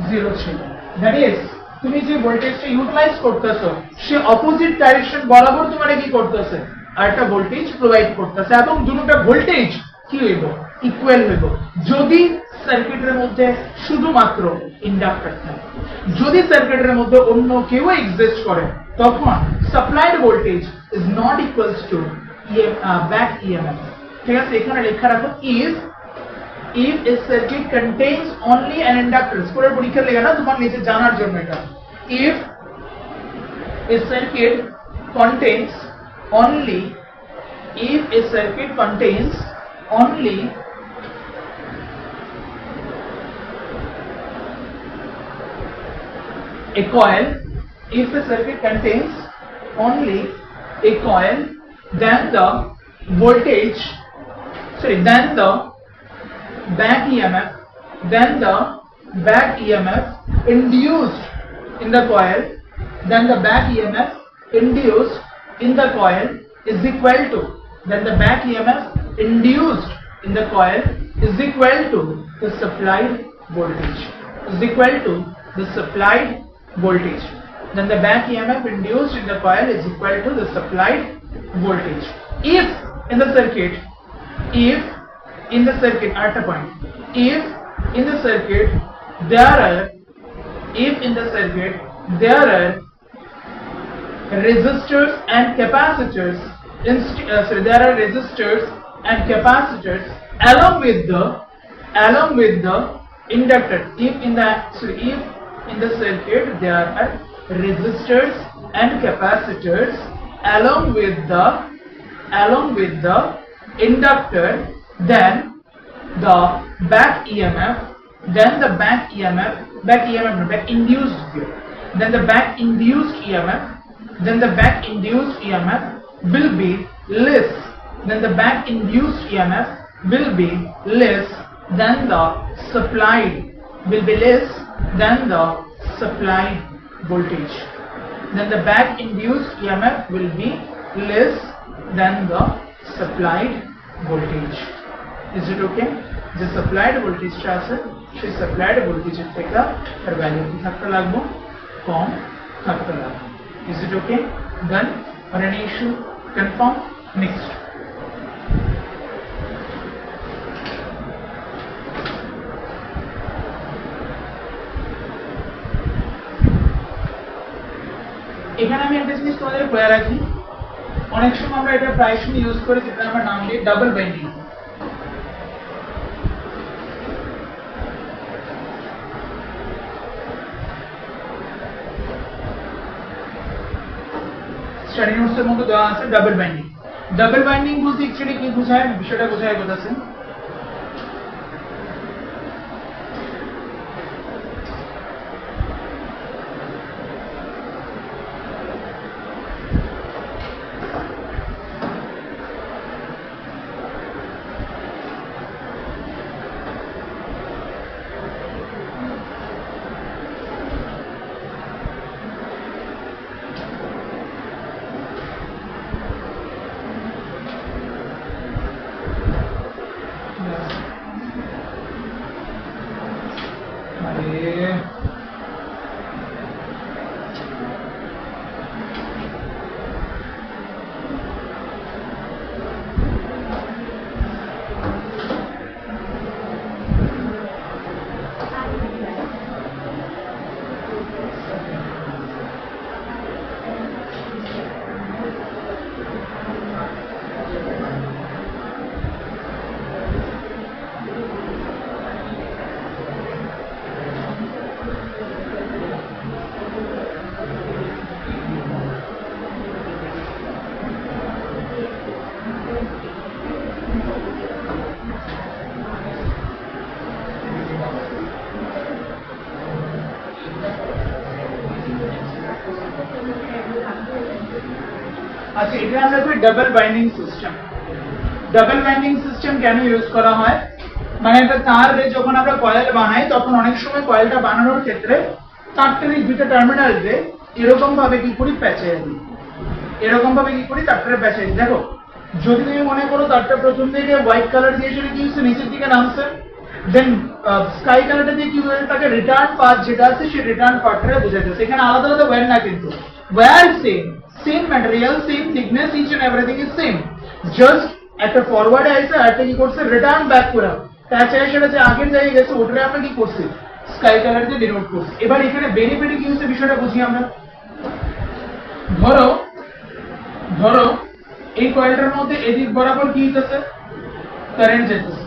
0 ছিল। দ্যাট ইজ তুমি যে ভোল্টেজটা ইউটিলাইজ করতেছো সে অপোজিট ডাইরেকশন বরাবর তোমারে কি করতেছে, আর একটা ভোল্টেজ প্রোভাইড করতেছে, এবং দুটোটা ভোল্টেজ কি হইব? ইকুয়াল হইব। যদি সার্কিটের মধ্যে শুধুমাত্র ইন্ডাক্টর থাকে, যদি সার্কিটের মধ্যে অন্য কেউ এক্সিস্ট করে তখন supplied voltage is not equals to back EMF. ঠিক আছে, এখানে লেখা রাখো if a circuit contains only an inductor, স্কুলের পরীক্ষা লেখা না, তোমার নিচে জানার জন্য এটা। if a circuit contains only a coil, if the circuit contains only a coil, then the voltage, then the back EMF induced in the coil, is equal to, then the back EMF induced in the coil is equal to the supplied voltage, then the back EMF induced in the coil is equal to the supplied voltage. If in the circuit at a point, if in the circuit there are resistors and capacitors along with the inductor. If in the circuit there are resistors and capacitors along with the inductor, then the back induced EMF will be less than the supplied voltage. Then the back induced EMF will be less than the supplied voltage. Is it okay? The supplied voltage আছে সেই supplied voltage এর থেকে তার value কি থাকতে লাগবে? কম থাকতে লাগবে। Is it okay? Done? Or any issue? Confirm? Next. এখানে আমি একটা জিনিস তোমাদের বলে রাখি, অনেক সময় আমরা এটা প্রায় সময় ইউজ করি যেটা আমরা নাম দিই ডাবল বাইন্ডিং। স্টাডি নোটসের মধ্যে দেওয়া আছে ডাবল বাইন্ডিং। ডাবল বাইন্ডিং বলতে অ্যাকচুয়ালি কি বোঝায়, বিষয়টা বোঝায় বলতেছেন। আচ্ছা এটা আমরা কই double binding system. Double binding system কেন ইউজ করা হয়, মানে একটা তারে যখন আমরা কয়েল বানাই তখন অনেক সময় কয়েলটা বানানোর ক্ষেত্রে তারটার এই দুটো টার্মিনালে এরকম ভাবে কি করি প্যাঁচাই দিই, এরকম ভাবে কি করি তারটারে প্যাঁচাই দিই। দেখো যদি তুমি মনে করো তারটা প্রথম দিকে হোয়াইট কালার দিয়ে চলে গিয়েছে নিচের দিকে নামছে, দেন স্কাই কালারটা দিয়ে কি হয়ে তাকে রিটার্ন পাথ যেটা আছে সেই রিটার্ন পাথটা বোঝাচ্ছে। এখানে আলাদা আলাদা ওয়্যার না, কিন্তু wire same material same thickness each and everything is same, just একটা ফরওয়ার্ডে আইছে আর একটা কি করছে রিটার্ন ব্যাক করা, তাছাড়া সেটা যে আগের জায়গায় গেছে ওটারে আমরা কি করছি স্কাই কালার দিয়ে ডিনোট করছি। এবার এখানে বেনিফিট কি হচ্ছে বিষয়টা বুঝি আমরা। ধরো ধরো এই কয়েলটার মধ্যে এদিক বরাবর কি হইতেছে কারেন্ট যেতেছে,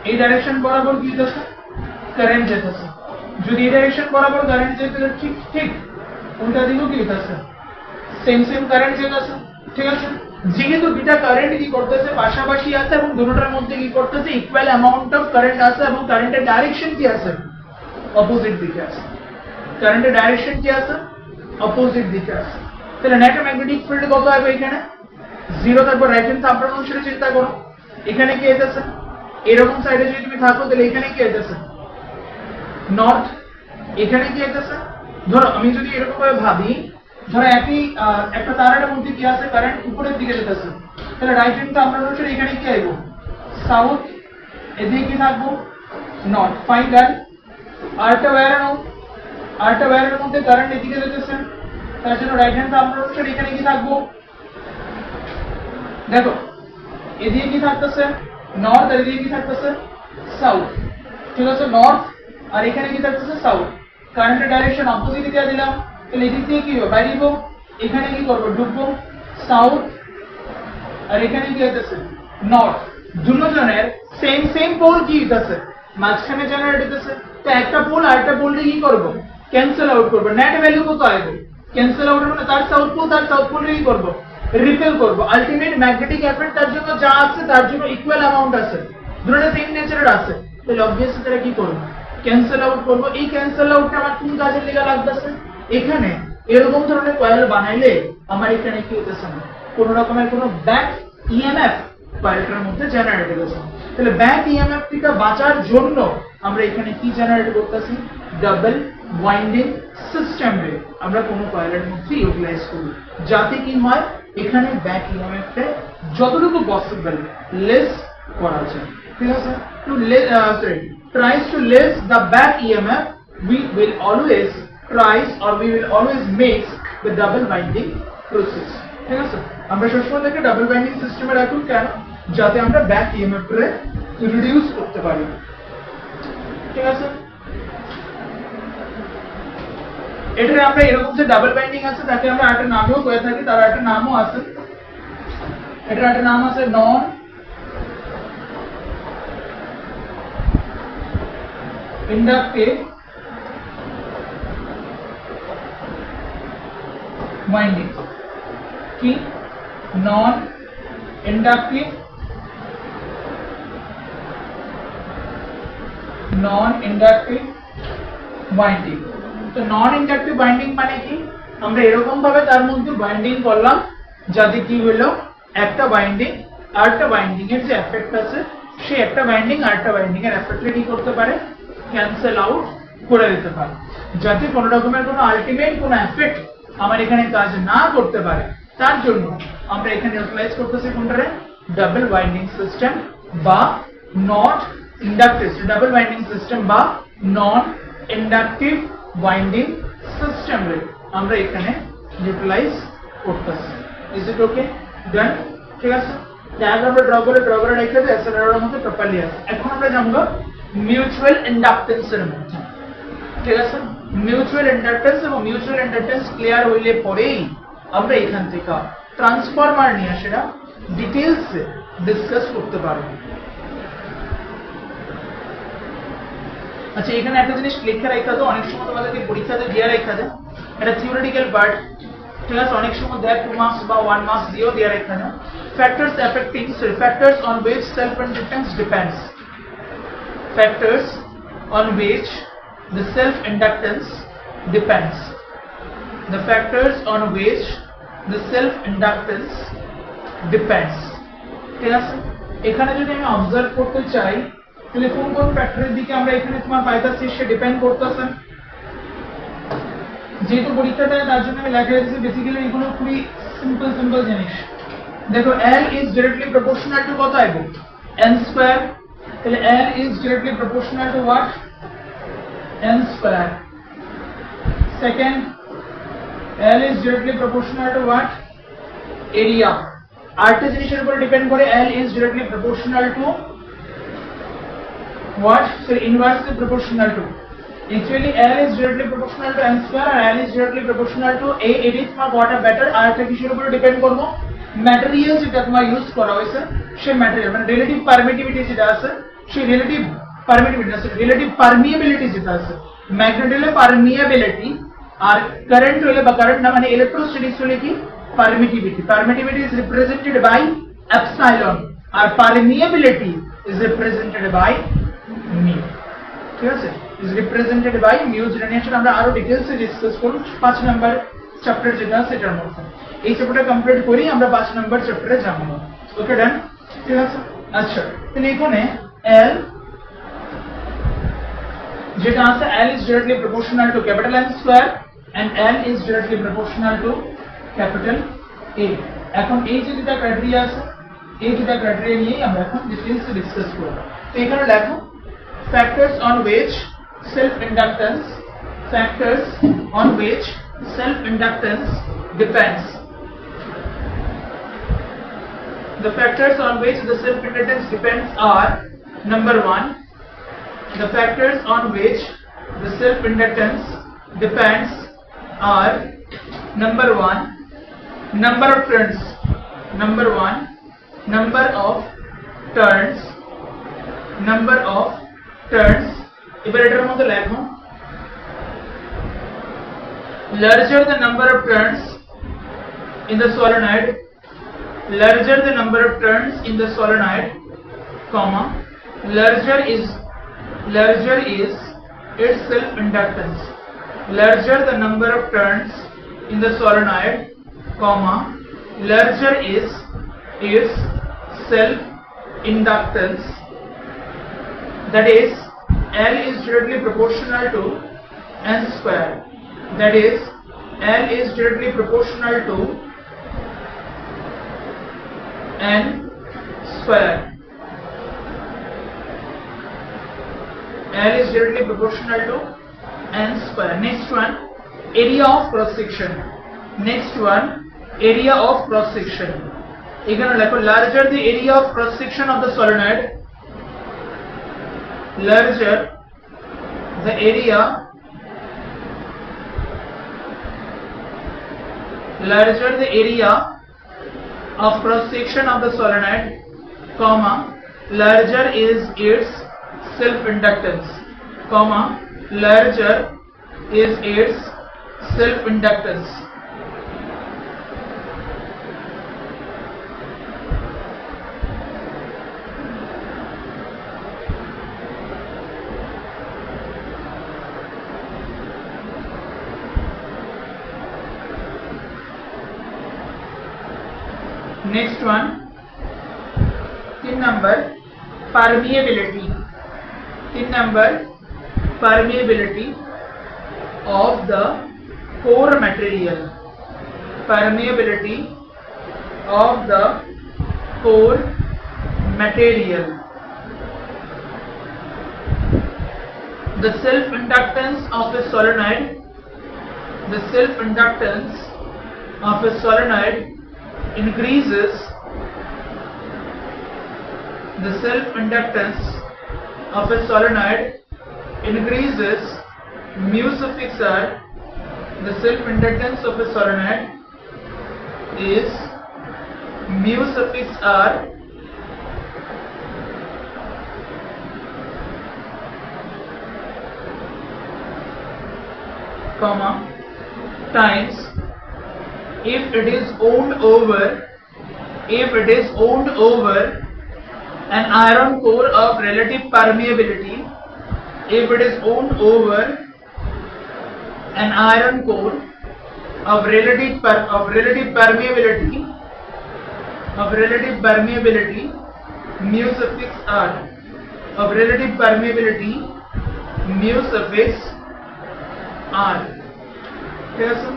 এই ডাইরেকশন বরাবর কি হইতেছে কারেন্ট যেতেছে। যদি এই ডাইরেকশন বরাবর কারেন্ট যেতেছে ঠিক ঠিক উল্টা দিকেও কি হইতেছে সেম কারেন্ট যেতেছে, ঠিক আছে। যেহেতু দুটা কারেন্ট কি করতেছে পাশাপাশি আছে এবং দুটোটার মধ্যে কি করতেছে ইকুয়াল অ্যামাউন্ট অফ কারেন্ট আছে এবং কারেন্টের ডাইরেকশন কি আছে অপোজিট দিকে আছে, কারেন্টের ডাইরেকশন কি আছে অপোজিট দিকে আছে। তাহলে নেট ম্যাগনেটিক ফিল্ড কত হবে এখানে জিরো। তারপর রাইট হ্যান্ড থাম্ব অনুসারে চিন্তা করো, এখানে কি হইতেছে এরকম সাইডে যদি তুমি থাকো তাহলে এখানে কি হইতেছে নর্থ, এখানে কি হইতেছে। ধরো আমি যদি এরকম ভাবে ভাবি, ধরো একটা তারের মধ্যে কি আছে কারেন্ট উপরের দিকে যেতেছে, তাহলে রাইট হ্যান্ড থাম্ব অনুসারে এখানে কি আইবো সাউথ, এদিকে কি থাকবো নর্থ। ফাইন ডান। আরেকটা ওয়্যারের মধ্যে কারেন্ট এদিকে যেতেছে, তার জন্য রাইট হ্যান্ড থাম্ব অনুসারে এখানে কি থাকবো দেখো এদিকে কি থাকতেছে নর্থ আর এদিকে কি থাকতেছে সাউথ, ঠিক আছে। নর্থ আর এখানে কি থাকতেছে সাউথ, কারেন্টের ডাইরেকশন অপোজিট দিকে দিলাম, তাহলে এদিক থেকে কি হবে বাইরে দিব, এখানে কি করব ঢুকবো সাউথ আর এখানে কি হইতেছে নর্থ। দুজনের সেম পোল কি হইতেছে মাঝখানে জেনারেট হইতেছে, তো একটা পোল আর একটা পোল কি করব ক্যান্সেল আউট করব। নেট ভ্যালু কত আসবে ক্যান্সেল আউট মানে তার সাউথ পোল কি করব রিপেল করব। আলটিমেট ম্যাগনেটিক এফেক্ট তার জন্য যা আছে তার জন্য ইকুয়াল অ্যামাউন্ট আছে, দুটোটা সেম নেচারের আছে, তাহলে অবভিয়াসলি তারা কি করব ক্যান্সেল আউট করব। এই ক্যান্সেল আউটটা আমার কোন কাজে লেগে লাগতেছে, এখানে এরকম ধরনের কয়েল বানাইলে আমার এখানে কি হইতেছে না কোন রকমের কোনো ব্যাক ইএমএফ কয়েলটার মধ্যে জেনারেট হচ্ছে। তাহলে ব্যাক ইএমএফ থেকে বাঁচার জন্য আমরা এখানে কি জেনারেট করতেছি ডাবল ওয়াইন্ডিং সিস্টেম রে আমরা কোন কয়েলের মধ্যে ইউটিলাইজ করি, যাতে কি হয় এখানে ব্যাক ইএমএফ টা যতটুকু পসিবল লেস করা যায়, ঠিক আছে। To tries to less the back EMF, we will always make the double winding process, ঠিক আছে। আমরা সবসময় দেখে ডাবল বাইন্ডিং সিস্টেমে রাখুন, কেন যাতে আমরা ব্যাক ইএমএফ রে রিডিউস করতে পারি, ঠিক আছে। এটারে আমরা এরকম যে ডাবল বাইন্ডিং আছে তাকে আমরা একটা নামও কয়ে থাকি, তার একটা নামও আছে, এটার একটা নাম আছে নন ইন্ডাকটিভ winding কি নন ইন্ডাকটিভ ওয়াইন্ডিং। তো নন ইন্ডাকটিভ ওয়াইন্ডিং মানে কি আমরা এরকম ভাবে তার মধ্যে ওয়াইন্ডিং করলাম যাতে কি হলো একটা ওয়াইন্ডিং আর একটা ওয়াইন্ডিং এর যে এফেক্ট আছে সেই একটা ওয়াইন্ডিং আর একটা ওয়াইন্ডিং এর এফেক্টকে কি করতে পারে ক্যান্সেল আউট করে দিতে পারে, যাতে কোনো রকমের কোনো আলটিমেট কোনো এফেক্ট আমার এখানে কাজ না করতে পারে। তার জন্য আমরা এখানে ইউটিলাইজ করতেছি কোনটারে ডাবল ওয়াইন্ডিং সিস্টেম বা not inductive double winding system বা নন ইন্ডাকটিভ ওয়াইন্ডিং সিস্টেম রে আমরা এখানে ইউটিলাইজ করতেছি। ইজ ইট ওকে ডান, ঠিক আছে। ডায়াগ্রাম ড্র করে রেখে দে এসএলআর মধ্যে প্রপারলি আছে। এখন আমরা জানবো মিউচুয়াল ইন্ডাকটেন্স এর মধ্যে, ঠিক আছে। মিউচুয়াল ইন্ডাকটেন্স এবং মিউচুয়াল ইন্ডাকটেন্স ক্লিয়ার হইলে পরেই আমরা এখান থেকে ট্রান্সফরমার নিয়ে সেটা ডিটেইলস ডিসকাস করতে পারবো। আচ্ছা এখানে একটা জিনিস লিখে রাখা তো, অনেক সময় তোমাদেরকে পরীক্ষাতে দিয়ে রাখা যায়, এটা থিওরিটিক্যাল পার্ট, ঠিক আছে। অনেক সময় দেয় 2 মার্কস বা 1 মার্কস দিয়েও দিয়ে রাখা যায়। Factors affecting factors on which self inductance depends, factors on which the self inductance depends, the factors on which the self inductance depends. ঠিক আছে, এখানে যদি আমি অবজার্ভ করতে চাই তাহলে কোন কোন ফ্যাক্টরের দিকে আমরা এখানে তোমার পাইতাছি সে ডিপেন্ড করতেছে। যেহেতু পরীক্ষাটা তার জন্য আমি লেখা রেখেছি বেসিক্যালি এগুলো খুবই সিম্পল জিনিস। দেখো L is directly proportional to কত আইবো n স্কয়ার, তাহলে L is directly proportional to what n square. Second L is directly proportional to what area, আরেকটা জিনিসের উপর ডিপেন্ড করে L is directly proportional to what, so inversely proportional to, actually L is directly proportional to n square and L is directly proportional to a, it is my what a better, আরেকটা কিসের উপর depend করব material যেটা তোমার use করা হয়েছে সেই material, মানে রিলেটিভ পারমিটিভিটি যেটা আছে সেই রিলেটিভ পারমিটিভিটি আছে, রিলেটিভ পারমিয়াবিলিটি যেটা আছে, ম্যাগনেট হলে পারমিয়াবিলিটি আর কারেন্ট হলে বা কারেন্ট না মানে ইলেকট্রোস্ট্যাটিক্স হলে কি permittivity. Permittivity is represented by epsilon R permeability is represented by mu. ঠিক আছে, is represented by mu, যেটা নিয়ে আমরা আরো ডিটেইলসে ডিসকাস করব 5 নাম্বার চ্যাপ্টার যেটা সেটার মধ্যে। এই চ্যাপ্টারটা কমপ্লিট করি আমরা 5 নাম্বার চ্যাপ্টারে যাব। ওকে ডান, ঠিক আছে। আচ্ছা, তাহলে এখানে L যেটা আছে L is directly proportional to capital N square and L is directly proportional to capital A. এখন এই যে দুটো ক্রাইটেরিয়া আছে এই দুটো ক্রাইটেরিয়া নিয়ে আমরা এখন ডিটেইলসে ডিসকাস করব। তো এখানে দেখো factors on which self inductance depends. The factors on which the self inductance depends are number 1, the factors on which the self inductance depends are number 1, number of turns, number 1, number of turns, number of turns, এবার এটার মধ্যে লেখো larger the number of turns in the solenoid, larger the number of turns in the solenoid, comma, larger is its self inductance, larger the number of turns in the solenoid, comma, larger is its self inductance, that is L is directly proportional to n square, that is L is directly proportional to n square, L is directly proportional to n square. Next one, area of cross section. Next one, area of cross section. এখানে লেখো larger the area of cross section of the solenoid, larger the area of cross section of the solenoid, comma, larger is its self inductance, comma, larger is its self inductance. Next one, 3 number, permeability. 3 number, permeability of the core material, permeability of the core material. The self-inductance of a solenoid, the self-inductance of a solenoid increases, the self-inductance of a solenoid increases mu suffix r, the self-inductance of a solenoid is mu suffix r comma times if it is owned over an iron core of relative permeability, if it is owned over an iron core of relative permeability mu suffix r, of relative permeability mu suffix r, ঠিক আছে,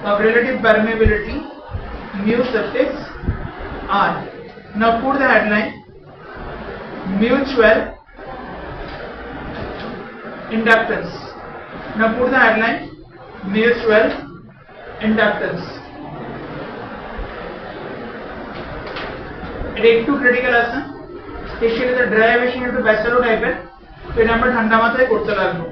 of relative permeability mu suffix r. Now put the headline mutual inductance. Now put the headline mutual inductance. এটা একটু critical আছে, এই সেটাতে derivation একটু bachelor টাইপের, তো এটা আমরা ঠান্ডা মাথায় করতে লাগবো।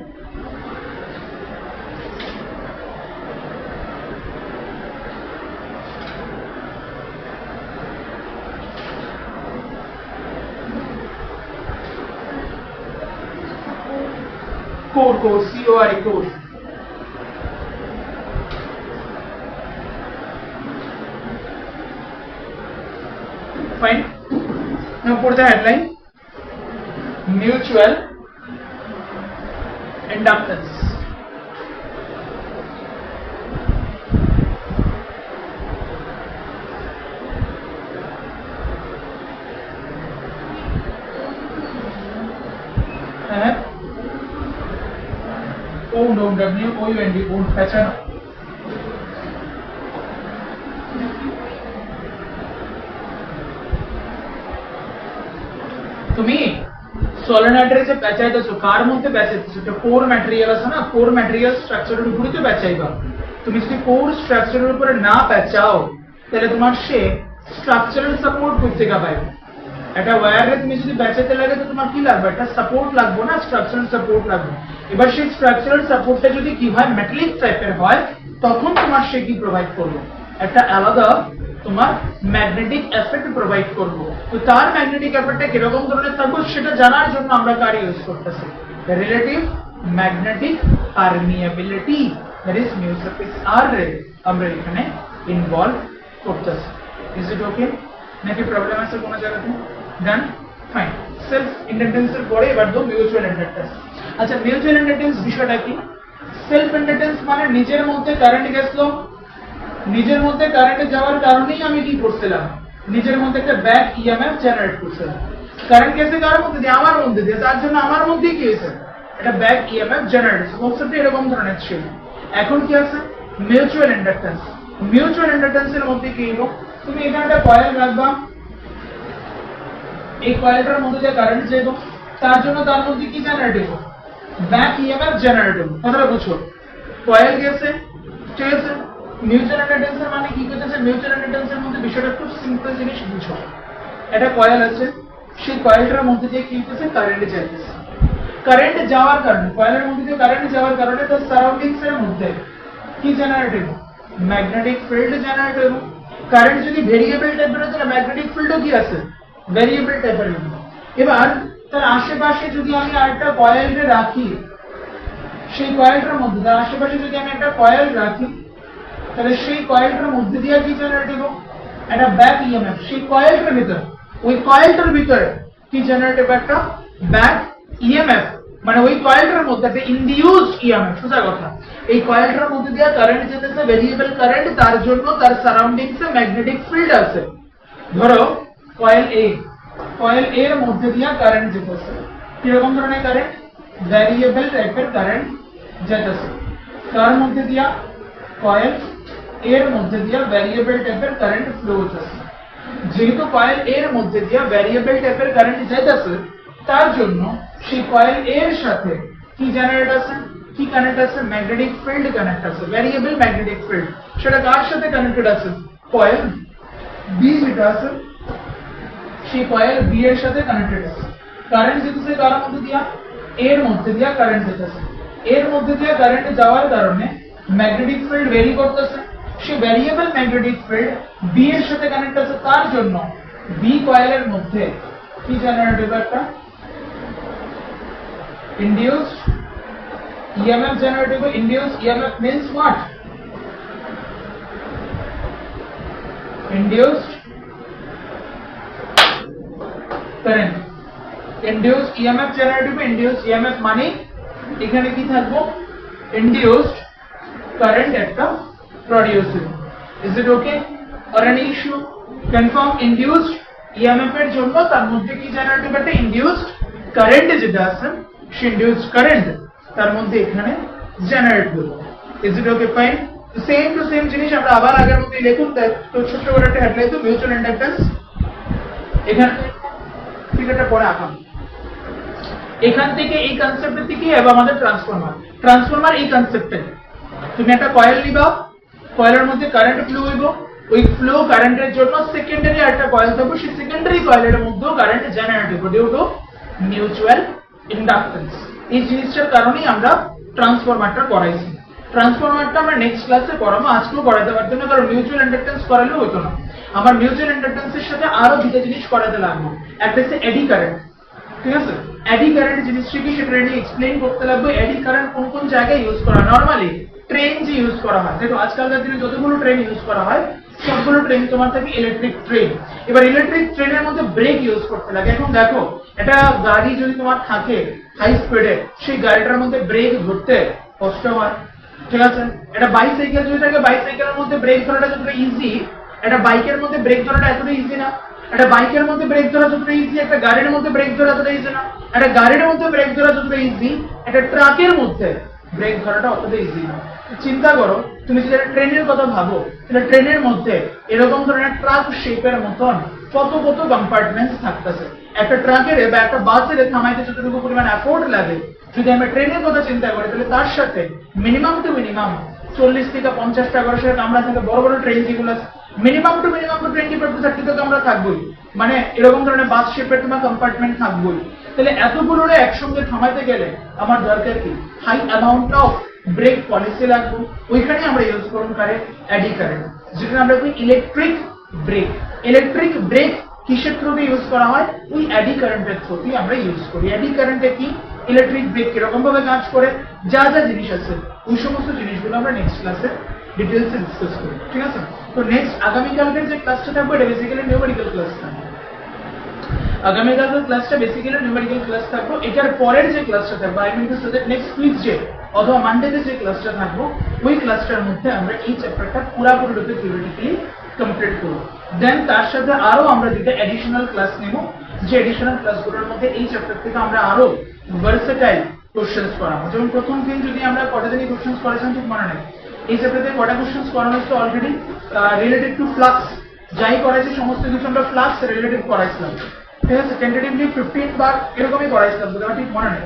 core CORE core. Fine. Now put the headline mutual inductance. WOUND wound पहचानो। তুমি সলিনয়েডের যে পেঁচাইতেছো কার মধ্যে পেঁচাইতেছো, এটা কোর ম্যাটেরিয়াল আছে না, কোর ম্যাটেরিয়াল স্ট্রাকচারের উপরে তো পেঁচাইবা। তুমি যদি কোর স্ট্রাকচারের উপরে না পেঁচাও তাহলে তোমার সে স্ট্রাকচারাল সাপোর্ট করতে পারবে। একটা ওয়্যারে তুমি যদি পেঁচাইতে লাগে তো তোমার কি লাগবে, একটা সাপোর্ট লাগবে না, স্ট্রাকচারাল সাপোর্ট লাগবে। এবার সেই স্ট্রাকচারাল সাপোর্টটা যদি কি হয় মেটালিক টাইপের হয় তখন তোমার সে কি প্রোভাইড করবে, একটা আলাদা তোমার ম্যাগনেটিক এফেক্ট প্রোভাইড করব। তো তার ম্যাগনেটিক এফেক্টটা কিরকম ধরনের থাকবে সেটা জানার জন্য আমরা কার ইউজ করতেছি, relative magnetic permeability, that is mu suffix r রে আমরা এখানে ইনভলভ করতেছি। ইজ ইট ওকে নাকি প্রবলেম আছে কোনো জায়গাতে? ডান, ফাইন। সেলফ ইন্ডাকটেন্সের পরে এবার তো মিউচুয়াল ইন্ডাকটেন্স। আচ্ছা, মিউচুয়াল ইন্ডাকটেন্স বিষয়টা কি? সেলফ ইন্ডাকটেন্স মানে নিজের মধ্যে কারেন্ট গেছলো, নিজের মধ্যে কারেন্ট যাওয়ার কারণেই আমি কি করছিলাম, নিজের মধ্যে একটা ব্যাক ইএমএফ জেনারেট করছিলাম। কারেন্ট গেছে কার মধ্যে দিয়ে, আমার মধ্যে দিয়ে, তার জন্য আমার মধ্যেই কি হয়েছে, এটা ব্যাক ইএমএফ জেনারেট হচ্ছে। কনসেপ্টটা এরকম ধরনের ছিল। এখন কি আছে, মিউচুয়াল ইন্ডাকটেন্স। মিউচুয়াল ইন্ডাকটেন্সের মধ্যে কি হলো, তুমি এখানে একটা কয়েল রাখবা, এই কয়েলটার মধ্যে যে কারেন্ট যাইব তার জন্য তার মধ্যে কি জেনারেট হবে, ব্যাক ইএমএফ জেনারেট হবে। কথাটা বুঝো, কয়েল গেছে, ঠিক আছে, মিউচুয়াল ইন্ডাকটেন্সের মানে কি করতেছে, মিউচুয়াল ইন্ডাকটেন্সের মধ্যে বিষয়টা খুব সিম্পল জিনিস বুঝো। একটা কয়েল আছে, সেই কয়েলটার মধ্যে দিয়ে কি হচ্ছে, কারেন্ট যাইতেছে। কারেন্ট যাওয়ার কারণে, কয়েলের মধ্যে দিয়ে কারেন্ট যাওয়ার কারণে তার সারাউন্ডিংস এর মধ্যে কি জেনারেট হবে, ম্যাগনেটিক ফিল্ড জেনারেট হবে। কারেন্ট যদি ভেরিয়েবল টাইপের হয় তাহলে ম্যাগনেটিক ফিল্ডও কি আছে, ভেরিয়েবল টাইপের হবে। এবার তার আশেপাশে যদি আমি আরেকটা কয়েল রাখি, সেই কয়েলটার মধ্যে তার আশেপাশে যদি আমি একটা কয়েল রাখি তাহলে সেই কয়েলটার মধ্যে দিয়ে কি জেনারেট হবে, একটা ব্যাক ইএমএফ। সেই কয়েলটার ভিতর, ওই কয়েলটার ভিতরে কি জেনারেট হবে, একটা ব্যাক ইএমএফ। মানে ওই কয়েলটার মধ্যে একটা ইনডিউসড ইএমএফ। সোজা কথা, এই কয়েলটার মধ্যে দিয়ে কারেন্ট যেতেছে, ভেরিয়েবল কারেন্ট, তার জন্য তার সারাউন্ডিংসে ম্যাগনেটিক ফিল্ড আছে। ধরো কয়েল এ, কয়েল এর মধ্যে দিয়ে কারেন্ট যেতেছে, কিরকম ধরনের কারেন্ট, ভ্যারিয়েবল টাইপের কারেন্ট যেতেছে। তার মধ্যে দিয়া কয়েল এর মধ্যে দিয়া ভ্যারিয়েবল টাইপের কারেন্ট ফ্লো হচ্ছে। যেহেতু কয়েল এর মধ্যে দিয়া ভ্যারিয়েবল টাইপের কারেন্ট যাইতেছে তার জন্য সেই কয়েল এর সাথে কি জেনারেট আছে, কি কানেক্ট আছে, ম্যাগনেটিক ফিল্ড কানেক্ট আছে, ভ্যারিয়েবল ম্যাগনেটিক ফিল্ড। সেটা কার সাথে কানেক্টেড আছে, কয়েল বি যেটা আছে সেই কয়েল বি এর সাথে কানেক্টেড আছে। কারেন্ট যেতেছে কার মধ্যে দিয়া, এর মধ্যে দিয়া কারেন্ট যেতেছে। এর মধ্যে দিয়া কারেন্ট যাওয়ার কারণে ম্যাগনেটিক ফিল্ড ভেরি করতেছে। সেই ভ্যারিয়েবল ম্যাগনেটিক ফিল্ড বি এর সাথে কানেক্ট আছে, তার জন্য বি কয়েলের মধ্যে কি জেনারেট হবে, একটা ইনডিউসড ইএমএফ জেনারেট হবে। Induced EMF means what, induced current. Induced EMF generate হবে। ইনডিউসড ইএমএফ মানে এখানে কি থাকবো, ইনডিউসড কারেন্ট একটা producing. Is it okay or any issue? Confirm induced EMF এর জন্য তার মধ্যে কি জেনারেট হবে? একটা induced current যেটা আছে সেই induced current তার মধ্যে এখানে জেনারেট হবে. Is it okay? Fine. Same to same জিনিস আমরা আবার আগের মধ্যে লিখুন, তো ছোট করে একটা হেডলাইন তো মিউচুয়াল ইন্ডাকট্যান্স এখানে ফিগারটা পরে আঁকাম। এখান থেকে এই কনসেপ্টের দিকে হবে আমাদের ট্রান্সফরমার এই কনসেপ্টে তুমি একটা কয়েল নিবা, কয়েলের মধ্যে কারেন্ট ফ্লো হইব, ওই ফ্লো কারেন্টের জন্য সেকেন্ডারি একটা কয়েল থাকবে, সেই সেকেন্ডারি কয়েলের মধ্যে কারেন্ট জেনারেট হবে ডিউ টু মিউচুয়াল ইন্ডাকট্যান্স। এই জিনিসটার কারণেই আমরা ট্রান্সফরমারটা করাইছি। ট্রান্সফরমারটা আমরা নেক্সট ক্লাসে করাবো, আজকেও করাতে পারতাম না, কারণ মিউচুয়াল ইন্ডাকট্যান্স করালেও হতো না। আমার মিউচুয়াল ইন্ডাকট্যান্সের সাথে আরো দুটো জিনিস করাতে লাগবে, একটা হচ্ছে এডি কারেন্ট, ঠিক আছে? এডি কারেন্ট জিনিসটা কি সেটা নিয়ে এক্সপ্লেইন করতে লাগবে। এডি কারেন্ট কোন কোন জায়গায় ইউজ করা হয়? নরমালি ট্রেন যে ইউজ করা হয়, দেখো আজকালকার দিনে যতগুলো ট্রেন ইউজ করা হয় সবগুলো ট্রেন তোমার থাকে ইলেকট্রিক ট্রেন। এবার ইলেকট্রিক ট্রেনের মধ্যে ব্রেক ইউজ করতে লাগে। এখন দেখো একটা গাড়ি যদি তোমার থাকে হাই স্পিডে, সেই গাড়িটার মধ্যে ব্রেক ধরতে কষ্ট হয়, ঠিক আছে? একটা বাইসাইকেল যদি থাকে, বাইসাইকেলের মধ্যে ব্রেক ধরাটা যতটা ইজি, একটা বাইকের মধ্যে ব্রেক ধরাটা এতটা ইজি না। একটা বাইকের মধ্যে ব্রেক ধরা যতটা ইজি, একটা গাড়ির মধ্যে ব্রেক ধরা ততটা ইজি না। একটা গাড়ির মধ্যে ব্রেক ধরা যতটা ইজি, একটা ট্রাকের মধ্যে ব্রেক ধরাটা অতটা ইজি না। চিন্তা করো, তুমি যদি একটা ট্রেনের কথা ভাবো, তাহলে ট্রেনের মধ্যে এরকম ধরনের ট্রাক শেপের মতন কত কত কম্পার্টমেন্টস থাকতেছে। একটা ট্রাকের বা একটা বাসের থামাইতে যতটুকু পরিমাণ এফোর্ট লাগে, যদি আমরা ট্রেনের কথা চিন্তা করি, তাহলে তার সাথে মিনিমাম টু মিনিমাম 40 থেকে 50টা করে সেটা কামরা থাকে। বড় বড় ট্রেন যেগুলো আছে মিনিমাম টু 20-30টা কামরা থাকবেই, মানে এরকম ধরনের বাস শেপের তোমার কম্পার্টমেন্ট থাকবেই। তাহলে এতগুলো একসঙ্গে থামাইতে গেলে আমার দরকার কি? High amount of break policy লাগবে। ওইখানে আমরা ইউজ করুন কারেন্ট, এডি কারেন্ট, যেটা আমরা কই ইলেকট্রিক ব্রেক। ইলেকট্রিক ব্রেক কিসের থ্রুতে ইউজ করা হয়? ওই এডি কারেন্টের থ্রুতে আমরা ইউজ করি। এডি কারেন্টে কি, ইলেকট্রিক ব্রেক কিরকম ভাবে কাজ করে, যা যা জিনিস আছে ওই সমস্ত জিনিসগুলো আমরা নেক্সট ক্লাসে ডিটেইলসে ডিসকাস করি, ঠিক আছে? তো নেক্সট আগামীকালকের যে ক্লাসটা থাকবে এটা বেসিক্যালি নিউমেরিক্যাল ক্লাস থাকবে। আগামীকালকের ক্লাসটা বেসিক্যালি নিউমেরিক্যাল ক্লাস থাকবে। এটার পরের যে ক্লাসটা থাকবে, I mean to say that next Tuesday অথবা মানডেতে যে ক্লাসটা থাকবে, ওই ক্লাসটার মধ্যে আমরা এই চ্যাপ্টারটা পুরোপুরি রূপে থিওরিটিক্যালি কমপ্লিট করব। দেন তার সাথে আরো আমরা দুটো এডিশনাল ক্লাস নেব, যে এডিশনাল ক্লাসগুলোর মধ্যে এই চ্যাপ্টার থেকে আমরা আরো ভার্সেটাইল কোশ্চেন্স করাবো। যেমন প্রথম দিন যদি আমরা কটা দিনই কোশ্চেন্স করেছিলাম ঠিক মনে নেই, এই চ্যাপ্টারে কটা কোশ্চেন্স করানো হচ্ছে অলরেডি রিলেটেড টু ফ্লাক্স। যাই করাইছে সমস্ত কিছু আমরা ফ্লাক্স রিলেটেড করাইছিলাম, ঠিক আছে? টেন্টেটিভলি 15 বার এরকমই করাইছিলাম, যদি আমার ঠিক মনে নেই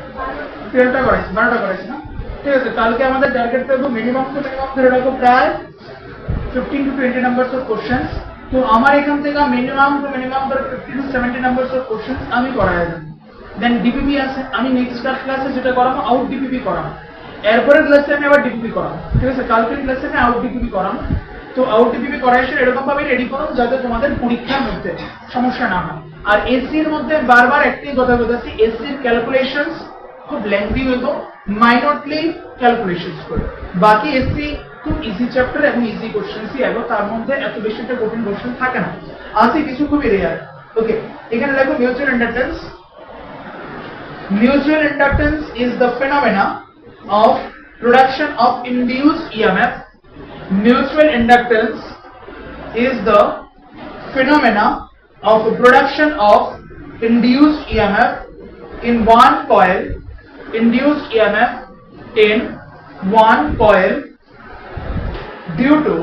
12টা করাইছি, 12টা করাইছি না, ঠিক আছে? কালকে আমাদের টার্গেট থাকবে মিনিমাম টু মিনিমাম ধরে রাখো প্রায় 15 to 20 নাম্বারস অফ কোশ্চেন্স। তো আমার এখান থেকে মিনিমাম টু মিনিমাম ধরে 50 to 70 নাম্বারস অফ কোশ্চেন্স আমি করাই দেব। দেন ডিপিপি আছে, আমি নেক্সট ক্লাসে যেটা করাবো আউট ডিপিপি করাবো। এরপরের ক্লাসে আমি আবার ডিপিপি করাবো, ঠিক আছে? কালকের ক্লাসে আমি আউট ডিপিপি করাবো। তো আউট ডিপিপি করাইছে এরকম ভাবে রেডি করো যাতে তোমাদের পরীক্ষার মধ্যে সমস্যা না হয়। আর এসসি এর মধ্যে বারবার একটাই কথা বলতেছি, এসসি এর ক্যালকুলেশনস খুব লেন্থি হইতো, মাইনরলি ক্যালকুলেশনস করে। বাকি এসসি খুব ইজি চ্যাপ্টার এবং ইজি কোশ্চেনসই এবং তার মধ্যে এত বেশি একটা কঠিন কোশ্চেন থাকে না, আছে কিছু খুবই রেয়ার। ওকে, এখানে দেখো mutual inductance. Mutual inductance is the phenomena of production of induced EMF. Mutual inductance is the phenomena of production of induced EMF in one coil. Induced EMF in one coil due to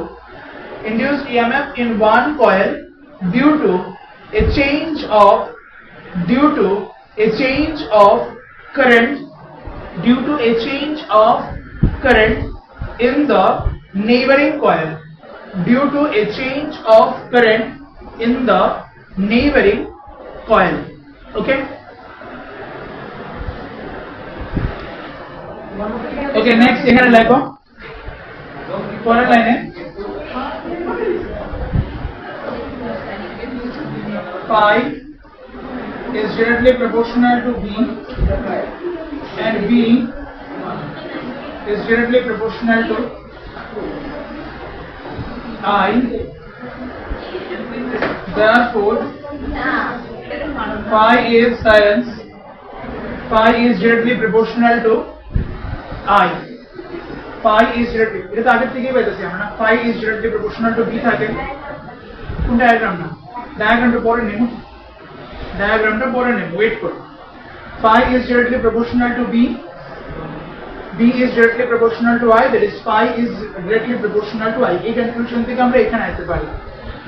induced EMF in one coil due to a change of current in the neighboring coil, due to a change of current in the neighboring coil. Okay, next এখানে লেখো পরের লাইনে phi is directly proportional to V and V is directly proportional to I. Therefore, phi is science. Phi is directly proportional to I. phi is directly এটা তো আগের থেকেই পাইতেছি আমরা না phi is directly proportional to b থাকে কোন ডায়াগ্রামটা পরে নেব ওয়েট করো phi is directly proportional to b is directly proportional to I, that is phi is directly proportional to I. এই কনক্লুশন থেকে আমরা এখানে আসতে পারি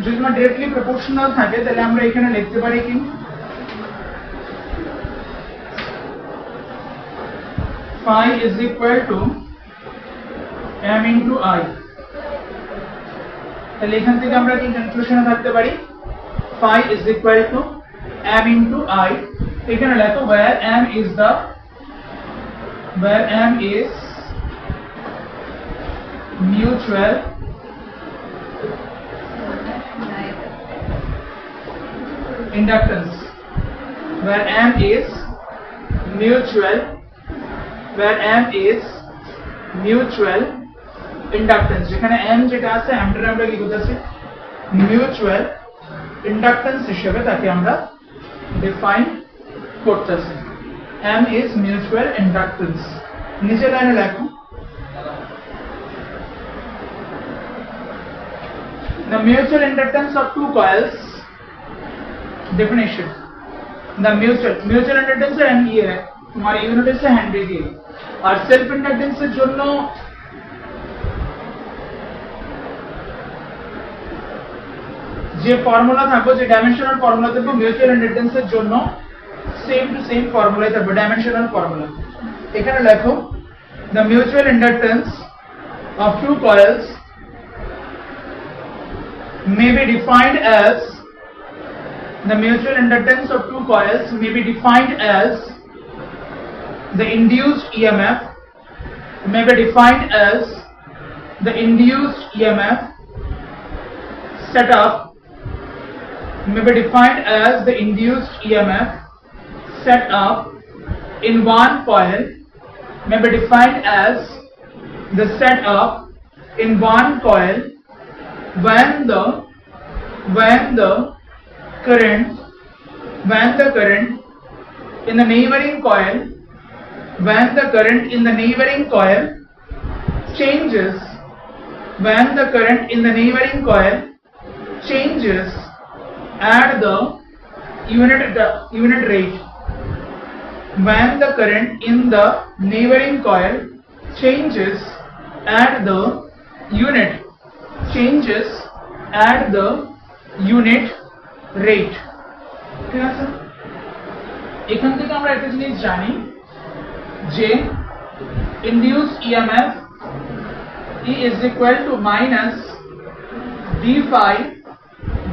যদি না directly proportional থাকে তাহলে আমরা এখানে লিখতে পারি কি phi is equal to m into I, তাহলে এখান থেকে আমরা কি কনক্লুশনে থাকতে পারি phi is equal to m into I, এখানে লেখো where m is mutual inductance, where m is mutual inductance, যেখানে m যেটা আছে mটা আমরা কি করতেছি মিউচুয়াল ইন্ডাকট্যান্স হিসেবে তাকে আমরা ডিফাইন করতেছি m is mutual inductance. নিচে লাইনে লেখো the mutual inductance of two coils definition. the mutual inductance है ये है तुम्हारी यूनिट से हेनरी की और सेल्फ इंडक्टेंस এর জন্য যে ফর্মুলা থাকবে যে ডাইমেনশনাল ফর্মুলা থাকবে মিউচুয়াল ইন্ডাকটেন্স এর জন্য সেম টু সেম ফর্মুলাই থাকবে ডাইমেনশনাল ফর্মুলা এখানে লেখো the mutual inductance of two coils may be defined as the induced EMF may be defined as the induced EMF set up in one coil may be defined as the setup in one coil when the current in the neighboring coil changes at the unit rate. When the current in the neighboring coil changes at the unit rate. ঠিক আছে এখান থেকে আমরা একটা জিনিস জানি যে induced EMF E is equal to minus d phi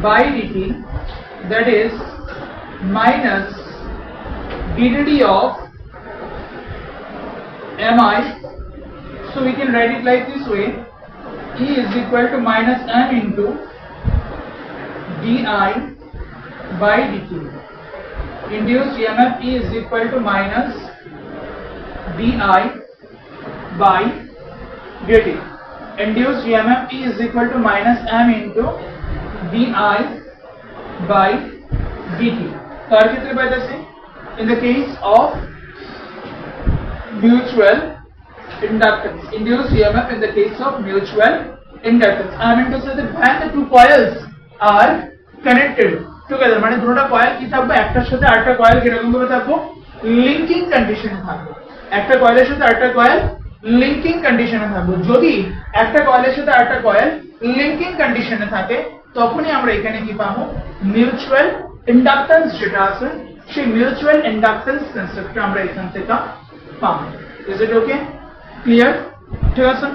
by dt, that is minus ddt of mi. So we can write it like this way: E is equal to minus m into di by dt. Induced EMF E is equal to minus di by dt. Induced EMF E is equal to minus m into di by dt. তার ক্ষেত্রে পাইতেছি in the case of mutual inductance, induced EMF in the case of mutual inductance. I mean to say that when the two coils are connected together, মানে দুটোটা coil কি থাকবে একটার সাথে আরেকটা coil কিরকম ভাবে থাকবে লিংকিং কন্ডিশনে থাকবে একটা কয়েলের সাথে আরেকটা কয়েল লিংকিং কন্ডিশনে থাকবে যদি একটা কয়েলের সাথে আরেকটা কয়েল লিংকিং কন্ডিশনে থাকে তখনই আমরা এখানে কি পাবো মিউচুয়াল ইন্ডাকট্যান্স যেটা আছে সেই মিউচুয়াল ইন্ডাকট্যান্স কনসেপ্টটা আমরা এখান থেকে পাবো। ইজ ইট ওকে ক্লিয়ার ঠিক আছে